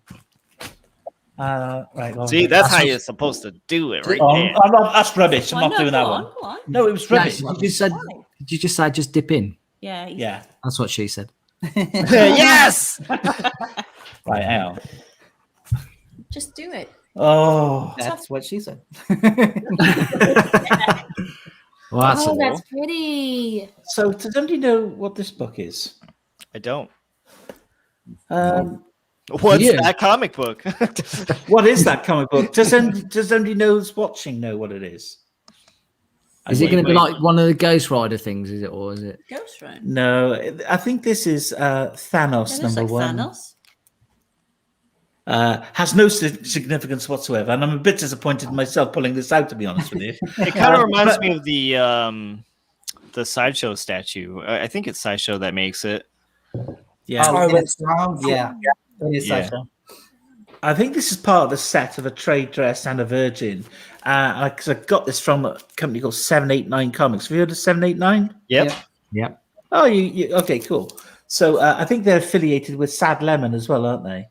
Right. Well, See, that's how you're supposed to do it, right Oh, there. I'm not, that's rubbish. I'm Why not doing that Go one. on, go on. No, it was No, rubbish. did you just say just dip in? Yeah. Yeah. That's what she said. Yes. Right, hang on. Just do it. Oh. That's what she said. Well, that's Oh, that's pretty. So, does anybody know what this book is? I don't. Um, What's Yeah. that comic book? what is that comic book? Does anybody who's watching know what it is? is it going to be like one of the Ghost Rider things? Is it, or is it? Ghost Rider. No, I think this is Thanos It looks number like one. Thanos. Has no significance whatsoever, and I'm a bit disappointed in myself pulling this out. To be honest with you, It kind of reminds me of the Sideshow statue. I think it's Sideshow that makes it. yeah, Yeah. It is Yeah. Sideshow. I think this is part of the set of a trade dress and a virgin. Because I got this from a company called 789 Comics. Have you heard of 789? Yep. Yep. Oh, you okay? Cool. So I think they're affiliated with Sad Lemon as well, aren't they?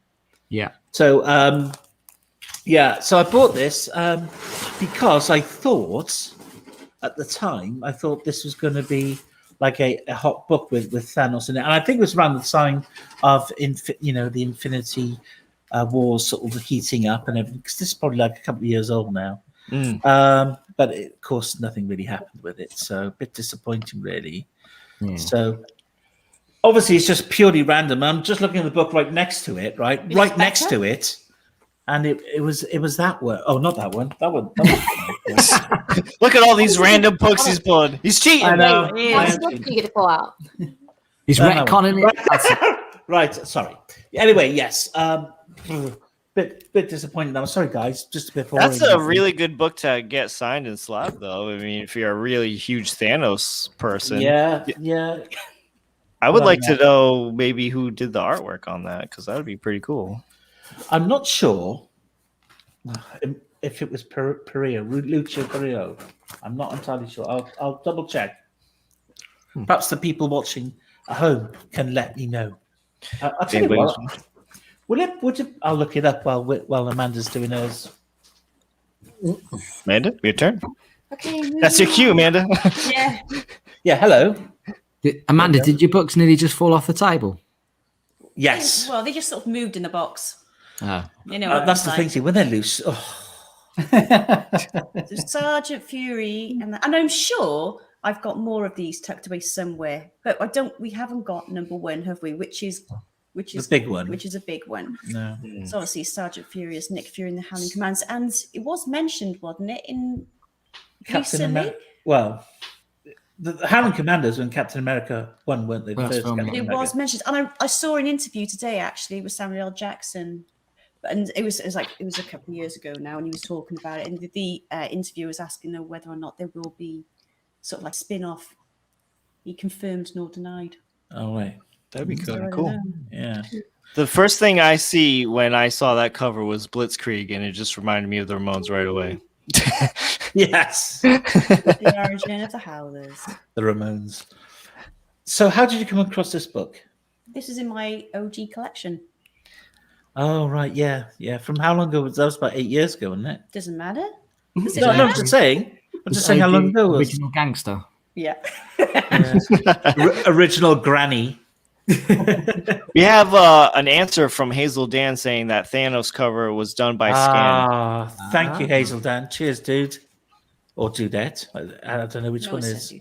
Yeah. So so I bought this because I thought at the time, I thought this was going to be like a hot book with Thanos in it, and I think it was around the time of the Infinity Wars sort of heating up and everything. Because this is probably like a couple of years old now. But of course, nothing really happened with it, so a bit disappointing, really. Yeah. So obviously, it's just purely random. I'm just looking at the book right next to it, right next to it. And it was that one. Oh, not that one. That one. Look at all these random books he's pulling. He's cheating. I know. What book do you get to pull out? He's retconning it. Right. Sorry. Anyway, yes. Bit disappointed. I'm sorry, guys. Just a bit boring. That's a really good book to get signed in Slab, though. I mean, if you're a really huge Thanos person. Yeah. I would like to know maybe who did the artwork on that, because that would be pretty cool. I'm not sure if it was Lucio Perillo. I'm not entirely sure. I'll double check. Perhaps the people watching at home can let me know. I'll tell you what. Would you? I'll look it up while Amanda's doing hers. Amanda, your turn. Okay. That's your cue, Amanda. Yeah. Yeah. Hello. Amanda, did your books nearly just fall off the table? Yes. Well, they just sort of moved in the box. Oh. You know, that's the thing. See, when they're loose. There's Sergeant Fury, and I'm sure I've got more of these tucked away somewhere, but we haven't got number 1, have we? Which is the big one. Which is a big one. No. So obviously Sergeant Fury is Nick Fury in the Howling Commands, and it was mentioned, wasn't it, in Captain America? Well, the Howling Commanders when Captain America 1, weren't they? The first Captain it America. Was mentioned, and I saw an interview today actually with Samuel L. Jackson. And it was a couple of years ago now, and he was talking about it. And the interviewer was asking them whether or not there will be sort of like spin-off. He confirmed nor denied. Oh right, that'd be kind of cool. Yeah. The first thing I see when I saw that cover was Blitzkrieg, and it just reminded me of the Ramones right away. Yes. The origin of the Howlers. The Ramones. So, how did you come across this book? This is in my OG collection. Oh right, yeah. From how long ago was that? Was about 8 years ago, wasn't it? Doesn't matter. No, I'm just saying. I'm just saying how long ago it was. Original gangster. Yeah. Original granny. We have an answer from Hazel Dan saying that Thanos cover was done by Scan. Thank you, Hazel Dan. Cheers, dude. Or Dudette. I don't know which one is. You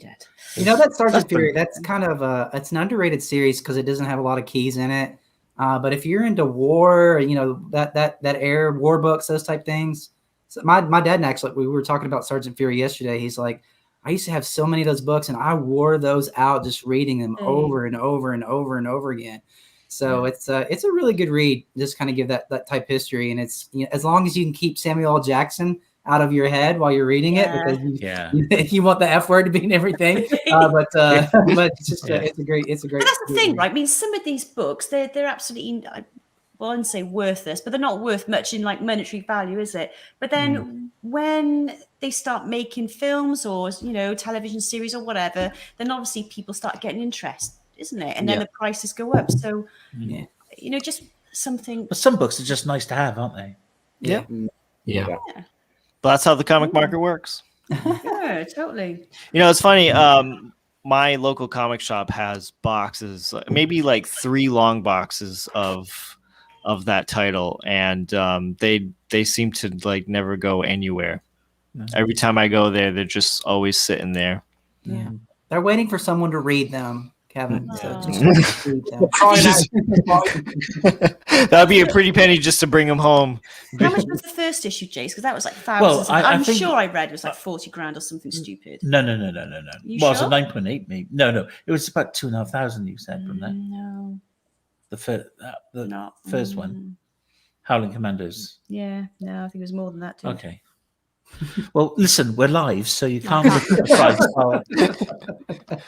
know, that Sergeant Fury, that's kind of it's an underrated series because it doesn't have a lot of keys in it. But if you're into war, you know, that era, war books, those type things. So my dad, and actually, we were talking about Sergeant Fury yesterday. He's like, I used to have so many of those books, and I wore those out just reading them over and over and over and over again. So it's a really good read. Just kind of give that type history, and it's, you know, as long as you can keep Samuel L. Jackson out of your head while you're reading it, because you want the F word to be in everything. But it's just it's a great. But that's the thing, right? I mean, some of these books they're absolutely, well, I wouldn't say worthless, but they're not worth much in like monetary value, is it? But then when they start making films or, you know, television series or whatever, then obviously people start getting interest, isn't it? And then the prices go up. So you know, just something. But some books are just nice to have, aren't they? Yeah. But that's how the comic market works. Yeah, totally. You know, it's funny. My local comic shop has boxes, maybe like 3 long boxes of that title, and they seem to like never go anywhere. Every time I go there, they're just always sitting there. Yeah, they're waiting for someone to read them, Kevin. So just read them. That'd be a pretty penny just to bring them home. How much was the first issue, Jace? Because that was like thousands. Well, I'm sure I read it was like 40 grand or something stupid. No. You Well, sure? it's a 9.8 maybe. No. It was about 2,500. You said from that. No. The first one, Howling Commandos. Yeah, no, I think it was more than that too. Okay. Well, listen, we're live, so you can't look at the price.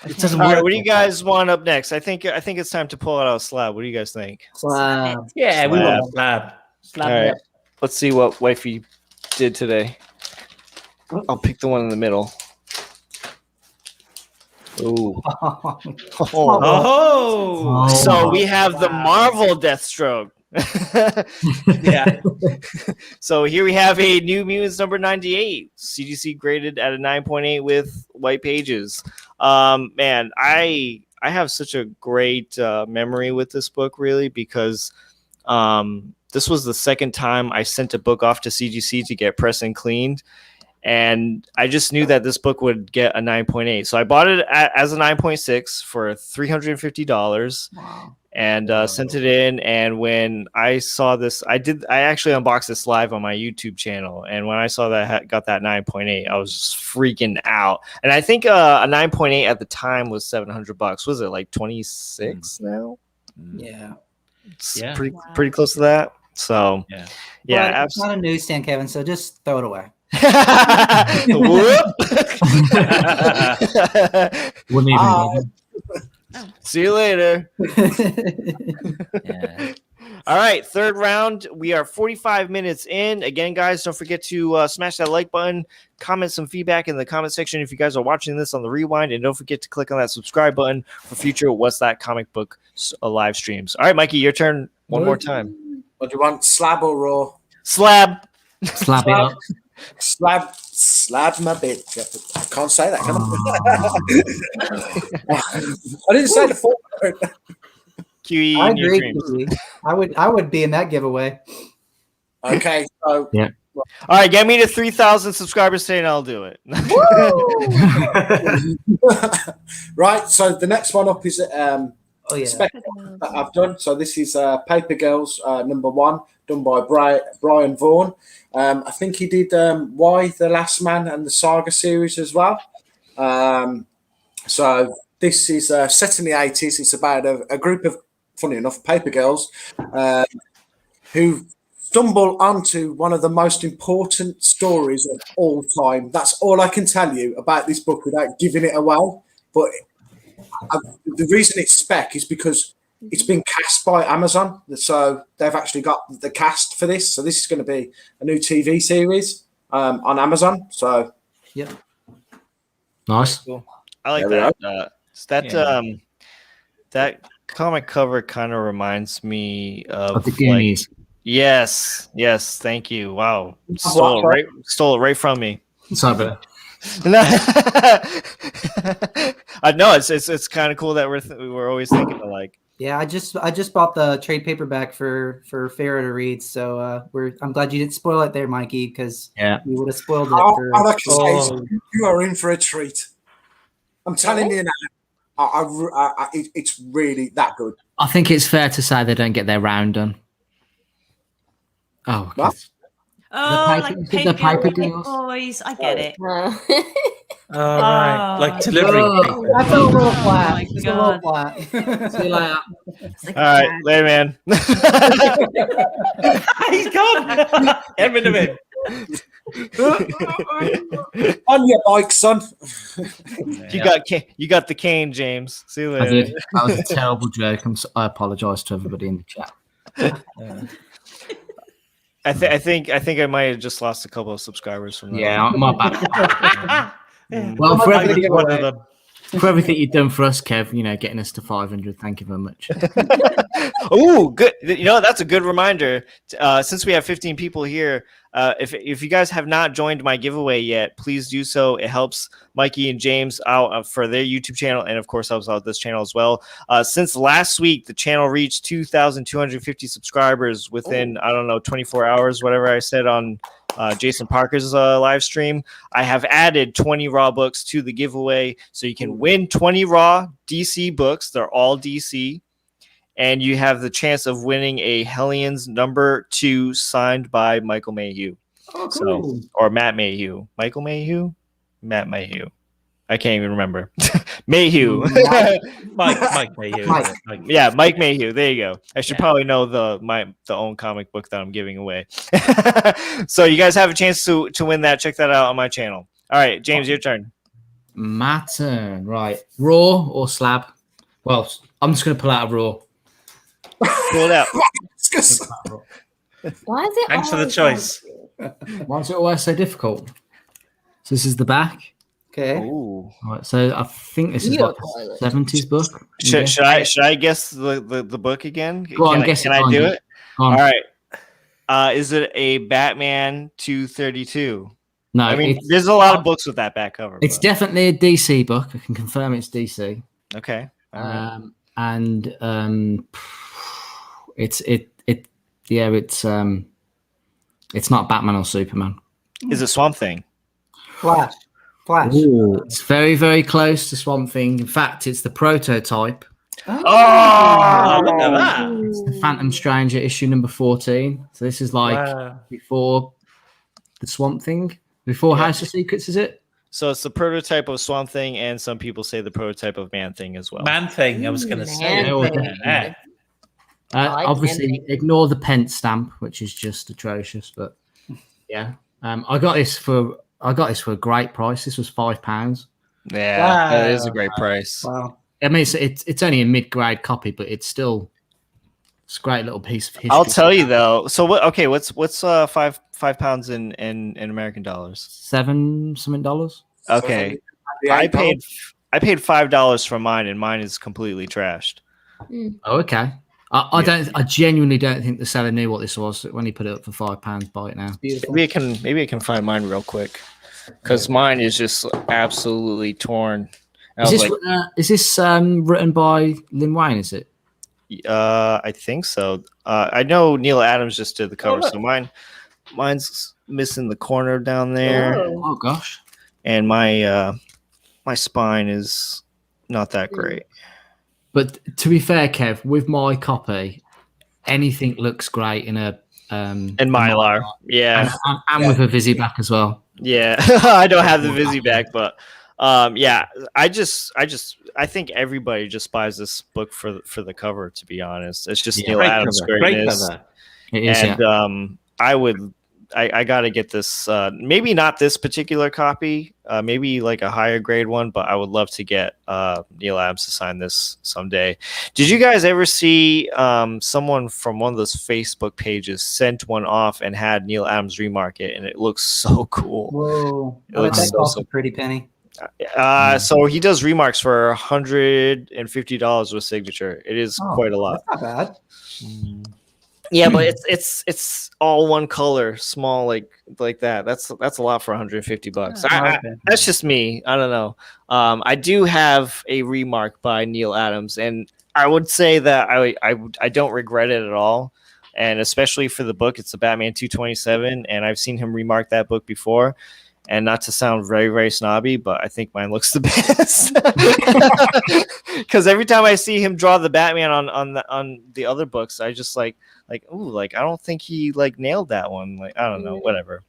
It doesn't All work. right, what do you guys want up next? I think it's time to pull out a slab. What do you guys think? Slab. Yeah, we want slab. All right, let's see what Wifey did today. I'll pick the one in the middle. Ooh. Oh. So we have the Marvel Deathstroke. Yeah. So here we have a New Mutants number 98, CGC graded at a 9.8 with white pages. Man, I have such a great memory with this book, really, because this was the second time I sent a book off to CGC to get pressed and cleaned. And I just knew that this book would get a 9.8. So I bought it as a 9.6 for $350. Wow. And sent it in. And when I saw this, I actually unboxed this live on my YouTube channel. And when I saw that got that 9.8, I was just freaking out. And I think a 9.8 at the time was $700. Was it like 26 now? Yeah. It's Yeah. pretty close to that. So Yeah. But it's not a newsstand, Kevin. So just throw it away. Whoop. Wouldn't even bother. See you later. Yeah. All right, third round. We are 45 minutes in. Again, guys, don't forget to smash that like button, comment some feedback in the comment section if you guys are watching this on the rewind, and don't forget to click on that subscribe button for future What's That Comic Book live streams. All right, Mikey, your turn one more time. What do you want, slab or raw? Slab. Slap it up. Slab my bitch. I can't say that, can I? I didn't say the full word. QE I in your agree. dreams. Kiwi. I would be in that giveaway. Okay, so Yeah. All right, get me to 3,000 subscribers today, and I'll do it. right. So the next one up is Oh yeah. spec that I've done. So this is Paper Girls number 1, done by Brian Vaughan. I think he did Why the Last Man and the Saga series as well. So this is set in the 80s. It's about a group of, funny enough, paper girls who stumble onto one of the most important stories of all time. That's all I can tell you about this book without giving it away. But the reason it's spec is because it's been cast by Amazon. So they've actually got the cast for this. So this is going to be a new TV series on Amazon. So Yep. Nice. Cool. I like There we that. That comic cover kind of reminds me of the Goonies. Yes, thank you. Wow, stole it right from me. Sorry, but I know it's kind of cool that we're always thinking alike. Yeah, I just bought the trade paperback for Farrah to read, so I'm glad you didn't spoil it there, Mikey, because yeah, you would have spoiled it. You are in for a treat. I'm telling you now. It's really that good. I think it's fair to say they don't get their round done. Oh, What? Oh, paper- like the paper paper girls. boys. I get it. Uh, Oh, right. Like delivering Oh. paper. I felt a little flat. Oh my Just a little God. flat. See you later. It's like All right, later, man. He's gone. Edmund him in. On your bike, son. You got the cane, James. See you I later. did. That was a terrible joke. I apologise to everybody in the chat. I think I might have just lost a couple of subscribers from that. Yeah, my bad. Well, I might get one of them. for everything you've done for us, Kev, getting us to 500, thank you very much. Oh, good. That's a good reminder. Since we have 15 people here, if you guys have not joined my giveaway yet, please do so. It helps Mikey and James out for their YouTube channel, and of course helps out this channel as well. Since last week, the channel reached 2,250 subscribers within 24 hours, whatever I said on Jason Parker's live stream. I have added 20 raw books to the giveaway, so you can win 20 raw DC books. They're all DC. And you have the chance of winning a Hellions number 2 signed by Michael Mayhew. Oh, cool. Or Matt Mayhew. Michael Mayhew? Matt Mayhew. I can't even remember. Mayhew. Mike Mayhew. Mike. Yeah, Mike Mayhew. There you go. I should probably know the own comic book that I'm giving away. So you guys have a chance to win that. Check that out on my channel. All right, James, your turn. My turn. Right. Raw or slab? Well, I'm just going to pull out a raw. Pull it out. why is it? Thanks for the always choice. Why is it always so difficult? So this is the back. Okay. Ooh. Right, so I think this is You like a 70s book. Should I guess the book again? Go on, guess can it, I go on, do yeah. it? All right. Is it a Batman 232? No, I mean, there's a lot of books with that back cover. It's definitely a DC book. I can confirm it's DC. Okay. All right. And it's not Batman or Superman. Is it Swamp Thing? Flash. Ooh, it's very, very close to Swamp Thing. In fact, it's the prototype. Oh, look at that. It's the Phantom Stranger issue number 14. So this is like before the Swamp Thing, before House of Secrets, is it? So it's the prototype of Swamp Thing, and some people say the prototype of Man Thing as well. Man Thing, I was going to say. Obviously, ignore the Pence stamp, which is just atrocious. But yeah, I got this for a great price. This was £5. Yeah, that is a great price. Wow. I mean, it's only a mid-grade copy, but it's a great little piece of history. I'll tell you though. So what? Okay, what's £5 in American dollars? $7 something. Okay, I paid $5 for mine, and mine is completely trashed. Oh, okay. I genuinely don't think the seller knew what this was when he put it up for £5. Buy it now. Maybe I can find mine real quick, because mine is just absolutely torn. Is this written by Lin Wayne? Is it? I think so. I know Neil Adams just did the cover, so mine's missing the corner down there. Oh gosh. And my spine is not that great. But to be fair, Kev, with my copy, anything looks great in a in Mylar. Yeah, and with a Visiback as well. Yeah, I don't have the Visiback, but yeah, I think everybody just buys this book for the cover. To be honest, it's just Neil Adams' greatness. It is, and I got to get this. Maybe not this particular copy. Maybe like a higher grade one. But I would love to get Neil Adams to sign this someday. Did you guys ever see someone from one of those Facebook pages sent one off and had Neil Adams remark it, and it looks so cool. Whoa! It looks so a pretty penny. So he does remarks for $150 with signature. It is quite a lot. That's not bad. Yeah, but it's all one color, small like that. That's a lot for $150. That's just me. I don't know. I do have a remark by Neil Adams, and I would say that I don't regret it at all. And especially for the book, it's the Batman 227, and I've seen him remark that book before. And not to sound very, very snobby, but I think mine looks the best. Because every time I see him draw the Batman on the other books, I just like I don't think he nailed that one. I don't know, whatever.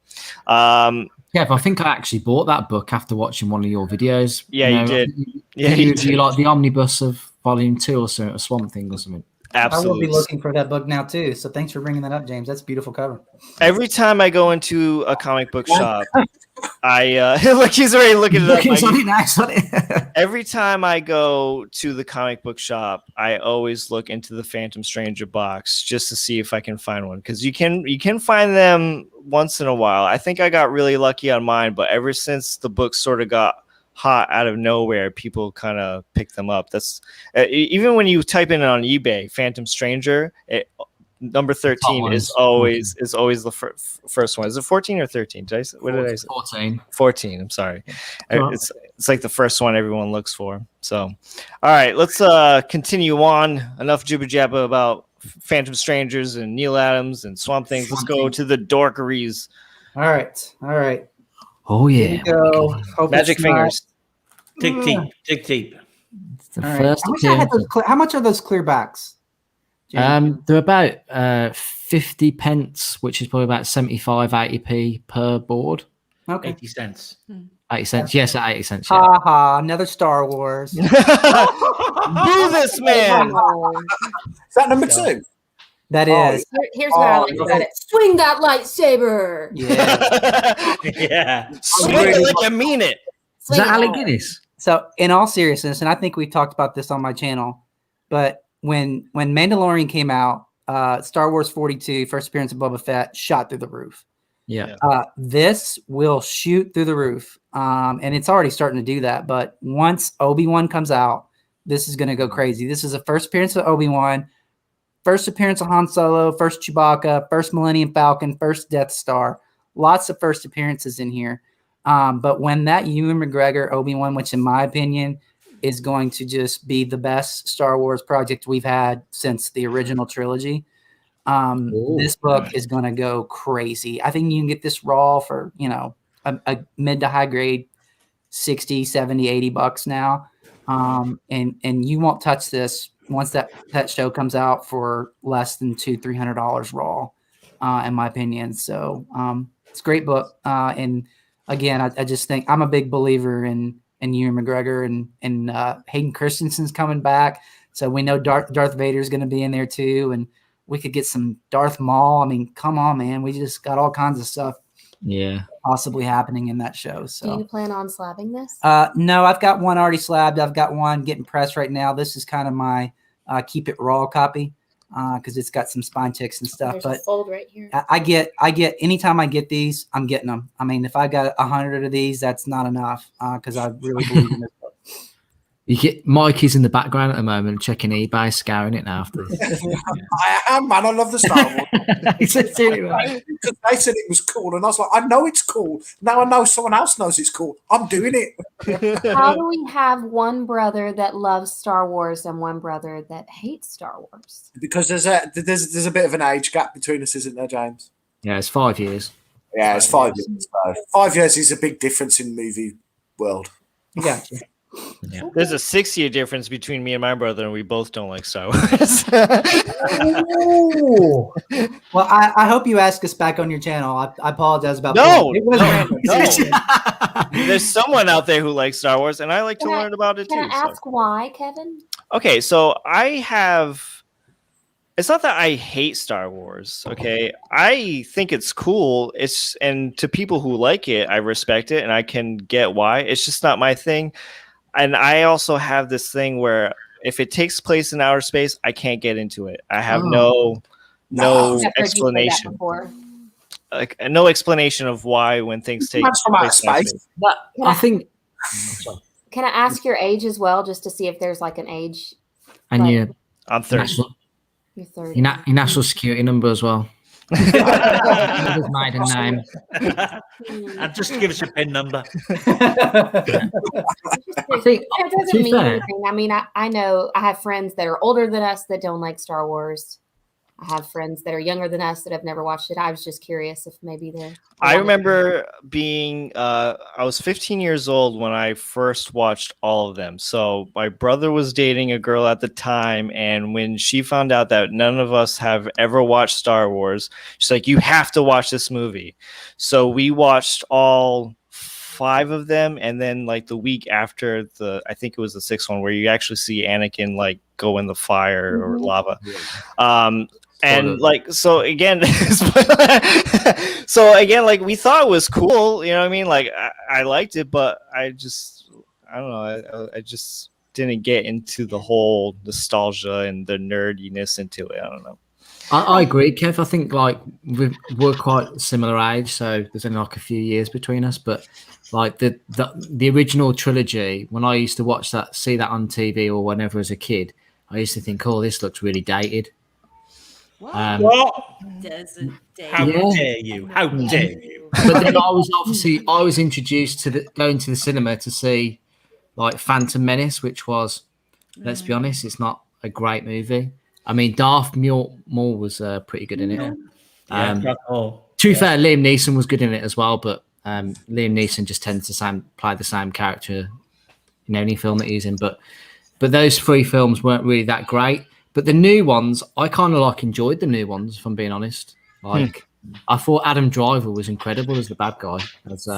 Yeah, I think I actually bought that book after watching one of your videos. Yeah, you did. Yeah, you did. Like the omnibus of Volume 2 or something, a Swamp Thing or something. Absolutely. I will be looking for that book now too. So thanks for bringing that up, James. That's a beautiful cover. Every time I go into a comic book shop, I look. He's already looking it up. Every time I go to the comic book shop, I always look into the Phantom Stranger box just to see if I can find one, because you can find them once in a while. I think I got really lucky on mine, but ever since the book sort of got hot out of nowhere, people kind of pick them up. That's even when you type in it on eBay, Phantom Stranger, number 13 is always the first one. Is it 14 or 13? What did I say? 14. I'm sorry. It's like the first one everyone looks for. So, all right, let's continue on. Enough jibber jabber about Phantom Strangers and Neil Adams and Swamp Things. Let's go to the Dorkerys. All right. Oh yeah. Go. Magic fingers. Dig deep. The first how much are those clear backs? They're about 50 pence, which is probably about 75-80p per board. Okay. 80 cents. 80 cents. Yes, at 80 cents. Ha Yeah. ha, another Star Wars. Boo this man. Is that number 2? That is. Here's what I like about it. Swing that lightsaber. Yeah. Yeah. Swing it like you mean it. Is that Alec Guinness? So, in all seriousness, and I think we talked about this on my channel, but when Mandalorian came out, Star Wars 42, first appearance of Boba Fett, shot through the roof. Yeah. This will shoot through the roof, and it's already starting to do that. But once Obi-Wan comes out, this is going to go crazy. This is the first appearance of Obi-Wan. first appearance of Han Solo, first Chewbacca, first Millennium Falcon, first Death Star. Lots of first appearances in here. But when that Ewan McGregor Obi-Wan, which in my opinion is going to just be the best Star Wars project we've had since the original trilogy, this book is going to go crazy. I think you can get this raw for, a mid to high grade 60, 70, 80 bucks now. And you won't touch this once that show comes out for less than $200-$300 raw, in my opinion. So it's a great book. And again, I just think I'm a big believer in Ewan McGregor and Hayden Christensen's coming back. So we know Darth Vader is going to be in there too. And we could get some Darth Maul. I mean, come on, man. We just got all kinds of stuff possibly happening in that show. So do you plan on slabbing this? No, I've got one already slabbed. I've got one getting pressed right now. This is kind of my keep it raw copy because it's got some spine ticks and stuff. There's a fold right here. I get anytime I get these, I'm getting them. I mean, if I got 100 of these, that's not enough because I really believe in this book. You get Mikey's in the background at the moment, checking eBay, scouring it now after. I am, man. I love the Star Wars. Because they said it was cool, and I was like, I know it's cool. Now I know someone else knows it's cool. I'm doing it. How do we have one brother that loves Star Wars and one brother that hates Star Wars? Because there's a bit of an age gap between us, isn't there, James? Yeah, it's 5 years. Yeah, it's 5 years. So 5 years is a big difference in movie world. Yeah. Yeah. There's a 6-year difference between me and my brother, and we both don't like Star Wars. Well, I hope you ask us back on your channel. I apologize about No. that. There's someone out there who likes Star Wars, and I like to learn about it too. Can I ask why, Kevin? Okay, so it's not that I hate Star Wars, okay? I think it's cool. And to people who like it, I respect it, and I can get why. It's just not my thing. And I also have this thing where if it takes place in outer space, I can't get into it. I have no explanation. Like no explanation of why when things take place in outer space. But I think. Can I ask your age as well, just to see if there's like an age? And I'm 30. You're 30. Your national security number as well. His maiden name. And just give us your PIN number. I think it doesn't mean anything. I mean, I know I have friends that are older than us that don't like Star Wars. I have friends that are younger than us that have never watched it. I was just curious if maybe they're. I remember being, I was 15 years old when I first watched all of them. So my brother was dating a girl at the time. And when she found out that none of us have ever watched Star Wars, she's like, you have to watch this movie. So we watched all 5 of them. And then like the week after I think it was the 6th one where you actually see Anakin like go in the fire or lava. And like, so again, like we thought it was cool, you know what I mean? Like I liked it, but I don't know. I just didn't get into the whole nostalgia and the nerdiness into it. I don't know. I agree, Kev. I think like we're quite similar age, so there's only like a few years between us. But like the original trilogy, when I used to see that on TV or whenever as a kid, I used to think, oh, this looks really dated. What? How dare you? How dare you? But then I was introduced to going to the cinema to see like Phantom Menace, which was, let's be honest, it's not a great movie. I mean, Darth Maul was pretty good in it. To be fair, Liam Neeson was good in it as well, but Liam Neeson just tends to play the same character in any film that he's in. But those 3 films weren't really that great. But the new ones, I kind of like enjoyed the new ones, if I'm being honest. Like, I thought Adam Driver was incredible as the bad guy, as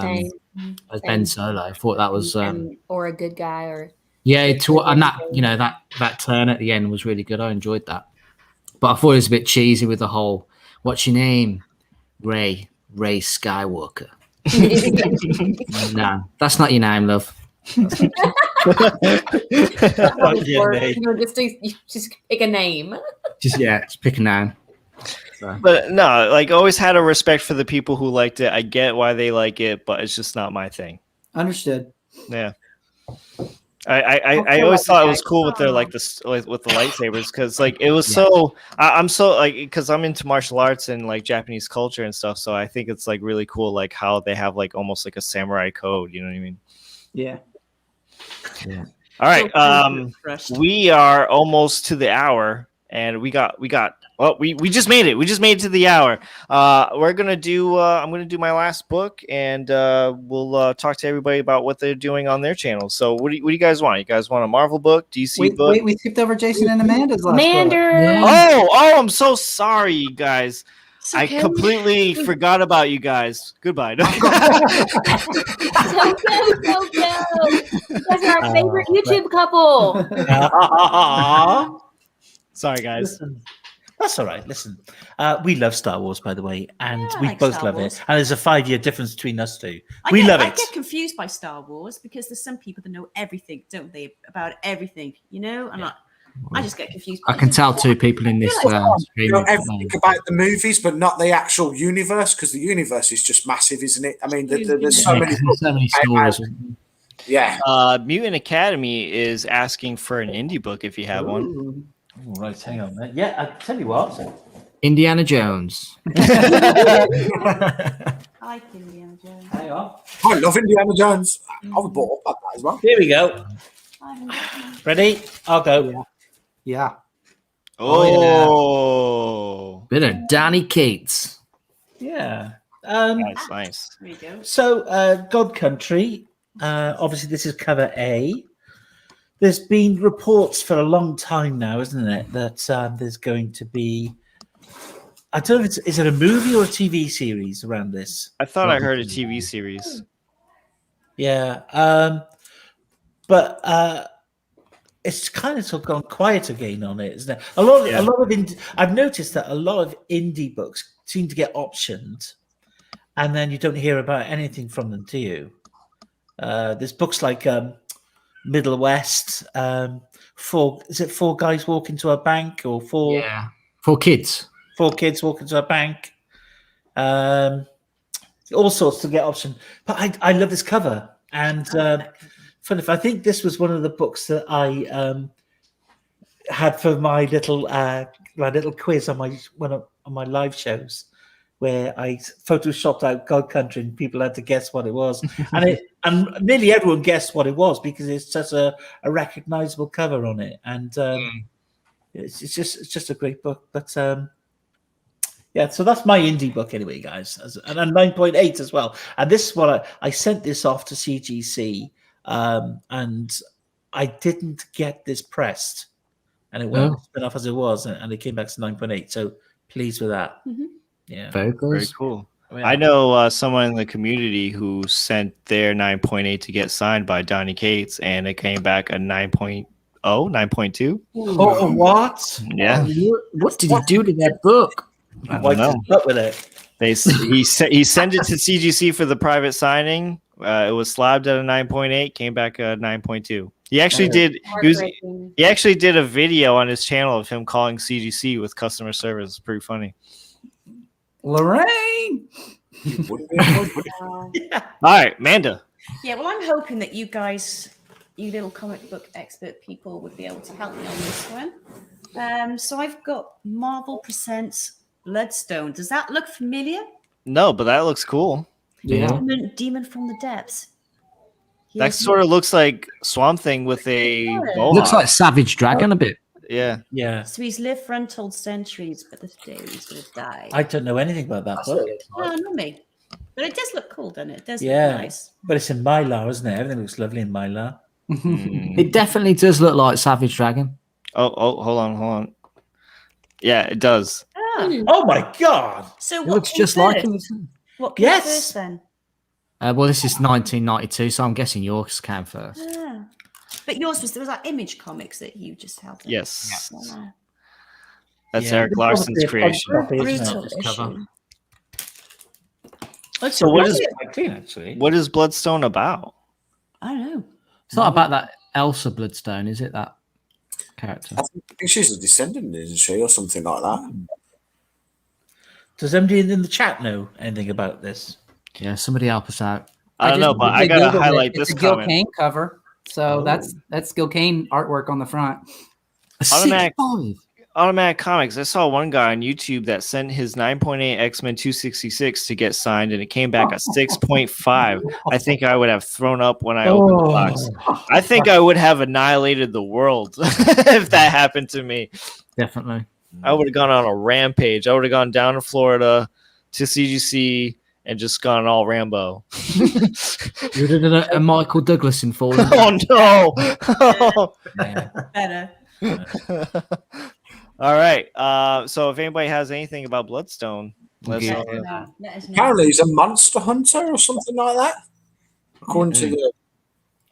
Ben Solo. I thought that was or a good guy, or and that that turn at the end was really good. I enjoyed that, but I thought it was a bit cheesy with the whole "What's your name?" Ray Skywalker. No, that's not your name, love. Just pick a name. Just pick a name. So. But no, like always had a respect for the people who liked it. I get why they like it, but it's just not my thing. Understood. Yeah. I always thought it was cool with their with the lightsabers because like it was so I'm so like because I'm into martial arts and like Japanese culture and stuff, so I think it's like really cool like how they have like almost like a samurai code, you know what I mean? Yeah. All right, we are almost to the hour, and we got well, we just made it. We just made it to the hour. We're gonna do. I'm gonna do my last book, and we'll talk to everybody about what they're doing on their channels. So, what do you guys want? You guys want a Marvel book, DC book? Wait, we skipped over Jason and Amanda's last Mander. book. Oh, I'm so sorry, you guys. I completely forgot about you guys. Goodbye. So. You guys are our favorite YouTube couple. Sorry, guys. Listen, that's all right. Listen, we love Star Wars, by the way, and Yeah, I we like both Star love Wars. it. And there's a 5-year difference between us two. I love I it. get confused by Star Wars because there's some people that know everything, don't they, about everything, you know? And I just get confused. I can tell two people in this You stream. know everything about the movies, but not the actual universe, because the universe is just massive, isn't it? I mean, there's so many. There's so many stories. Yeah. Mutant Academy is asking for an indie book if you have one. Ooh, right, hang on. Mate. Yeah, I tell you what. Indiana Jones. I like Indiana Jones. Hang on. I love Indiana Jones. I was brought up like that as well. Here we go. Ready? I'll go. Yeah. Oh, Bit of Danny Cates. Yeah. nice. There you go. So, God Country. Obviously, this is cover A. There's been reports for a long time now, isn't it, that there's going to be. I don't know if is it a movie or a TV series around this? I thought I heard a TV series. Yeah. But it's kind of sort of gone quiet again on it, isn't it? A lot of I've noticed that a lot of indie books seem to get optioned, and then you don't hear about anything from them, do you? There's books like Middle West. Four guys walk into a bank, or four kids. 4 kids walk into a bank. All sorts to get optioned. But I love this cover, and fun enough, I think this was one of the books that I had for my little quiz on my live shows, where I photoshopped out God Country and people had to guess what it was, and nearly everyone guessed what it was because it's such a recognizable cover on it, and it's just a great book. But yeah, so that's my indie book anyway, guys, and a 9.8 as well. And this is what I sent this off to CGC. And I didn't get this pressed, and it went spin off as it was, and it came back to 9.8. So pleased with that. Mm-hmm. Yeah, very cool. I know someone in the community who sent their 9.8 to get signed by Donny Cates, and it came back a 9.0, 9.2. Oh, what? Yeah. What did he do to that book? I don't know. Up with it. He sent it to CGC for the private signing. It was slabbed at a 9.8, came back a 9.2. He actually did. He actually did a video on his channel of him calling CGC with customer service. It's pretty funny. Lorraine. All right, Manda. Yeah, well, I'm hoping that you guys, you little comic book expert people, would be able to help me on this one. So I've got Marvel Presents Bloodstone. Does that look familiar? No, but that looks cool. Yeah. Demon from the Depths. That sort of looks like Swamp Thing with a mohawk. Looks like Savage Dragon a bit. Yeah. So he's lived for untold centuries, but the day he's going to die. I don't know anything about that book. No, not me. But it does look cool, doesn't it? It does look Yeah, nice. but it's in Mylar, isn't it? Everything looks lovely in Mylar. It definitely does look like Savage Dragon. Oh, hold on. Yeah, it does. Oh my god! So It what looks came just like first? him. What came Yes. first then? Well, this is 1992, so I'm guessing yours came first. Ah. But yours was, there was that Image Comics that you just held. There. Yes. Ah. That's Yeah. Eric Larson's creation. Brutal This issue. cover. So what is quite clean, actually? what is Bloodstone about? I don't know. It's not about that Elsa Bloodstone, is it? That character. I think she's a descendant, isn't she, or something like that? Does anybody in the chat know anything about this? Yeah, somebody help us out. I don't know, but I gotta highlight this It's a Gil comment. Kane cover. So that's Gil Kane artwork on the front. Automatic 6.5. Automatic Comics. I saw one guy on YouTube that sent his 9.8 X-Men 266 to get signed, and it came back at 6.5. I think I would have thrown up when I opened the box. I think I would have annihilated the world if that happened to me. Definitely. I would have gone on a rampage. I would have gone down to Florida to CGC and just gone all Rambo. You would have done a Michael Douglas in Fall. Oh, no. Better. All right. So if anybody has anything about Bloodstone, let us know. Let us know. Apparently, he's a monster hunter or something like that. According to the.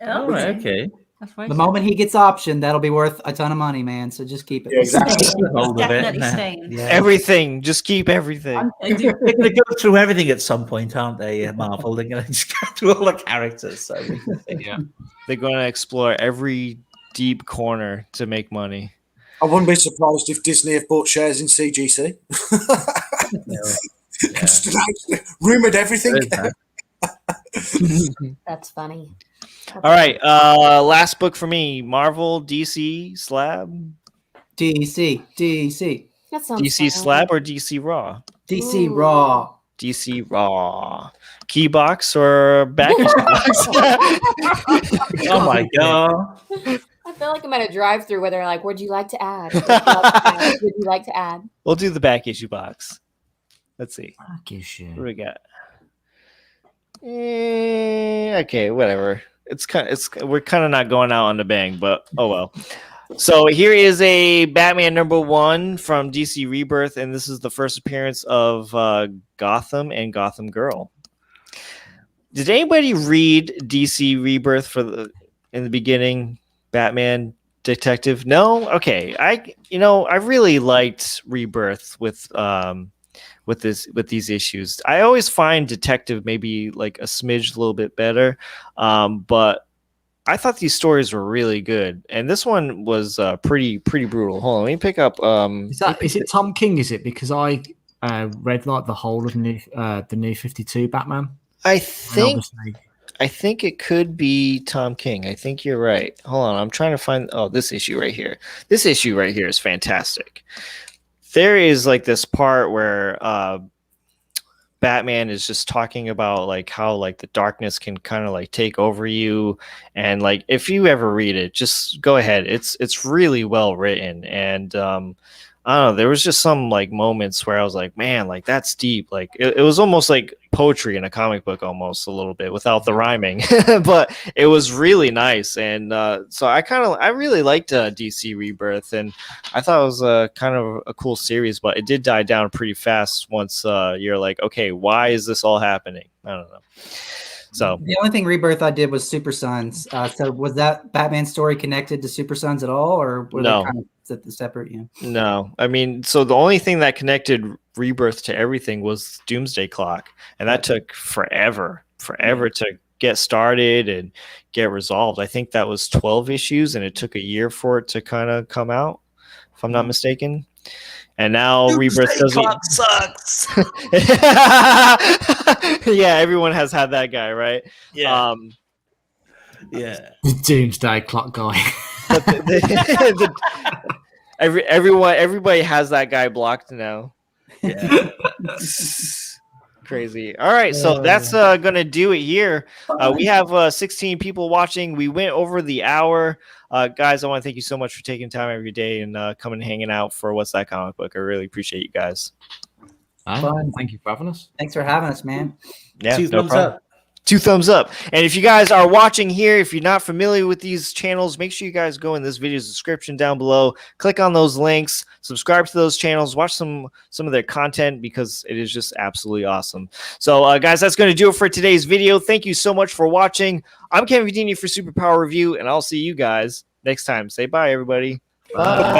Oh, right, okay. That's right. The moment he gets optioned, that'll be worth a ton of money, man. So just keep it. Yeah, exactly. Hold of it. Definitely staying. Yeah. Everything. Just keep everything. They're going to go through everything at some point, aren't they, Marvel? They're going to just go through all the characters. So Yeah. They're going to explore every deep corner to make money. I wouldn't be surprised if Disney have bought shares in CGC. Rumored everything. That's funny. All right. Last book for me, Marvel DC Slab. DC. That sounds DC fun. Slab or DC Raw? DC Raw. DC Raw. Key box or baggage box? oh my god. I feel like I'm at a drive-through where they're like, "Would you like to add? Would you like to add? Would you like to add?" We'll do the back issue box. Let's see. Fuck your shit. What do we got? Okay, whatever. We're kind of not going out on the bang, but oh well. So here is a Batman #1 from DC Rebirth, and this is the first appearance of Gotham and Gotham Girl. Did anybody read DC Rebirth in the beginning? Batman Detective? No? Okay. I really liked Rebirth with these issues. I always find Detective maybe like a smidge a little bit better. But I thought these stories were really good. And this one was pretty brutal. Hold on, let me pick up Is it Tom King, is it? Because I read like the whole of the new 52 Batman. I think it could be Tom King. I think you're right. Hold on. I'm trying to find this issue right here. This issue right here is fantastic. There is like this part where Batman is just talking about like how like the darkness can kind of like take over you, and like if you ever read it, just go ahead. It's really well written, and I don't know, there was just some like moments where I was like, man, like that's deep. Like it was almost like poetry in a comic book almost a little bit without the rhyming, but it was really nice. And so I really liked DC Rebirth, and I thought it was kind of a cool series, but it did die down pretty fast once you're like, okay, why is this all happening? I don't know. So the only thing Rebirth I did was Super Sons. So was that Batman story connected to Super Sons at all, or were no? They kind of separate? Yeah. No, I mean, so the only thing that connected Rebirth to everything was Doomsday Clock, and that took forever to get started and get resolved. I think that was 12 issues, and it took a year for it to kind of come out, if I'm not mistaken. And now Rebirth sucks. Yeah, everyone has had that guy, right? Yeah. Yeah. The Doomsday Clock guy. Everybody has that guy blocked now. Yeah. Crazy. All right, so that's gonna do it here. We have 16 people watching. We went over the hour. Guys, I want to thank you so much for taking time every day and coming and hanging out for What's That Comic Book. I really appreciate you guys. Fun. Thank you for having us. Thanks for having us, man. Yeah, 2 thumbs up. 2 thumbs up. And if you guys are watching here, if you're not familiar with these channels, make sure you guys go in this video's description down below, click on those links, subscribe to those channels, watch some of their content, because it is just absolutely awesome. So guys, that's going to do it for today's video. Thank you so much for watching. I'm Kevin Vidini for Superpower Review, and I'll see you guys next time. Say bye, everybody. Bye.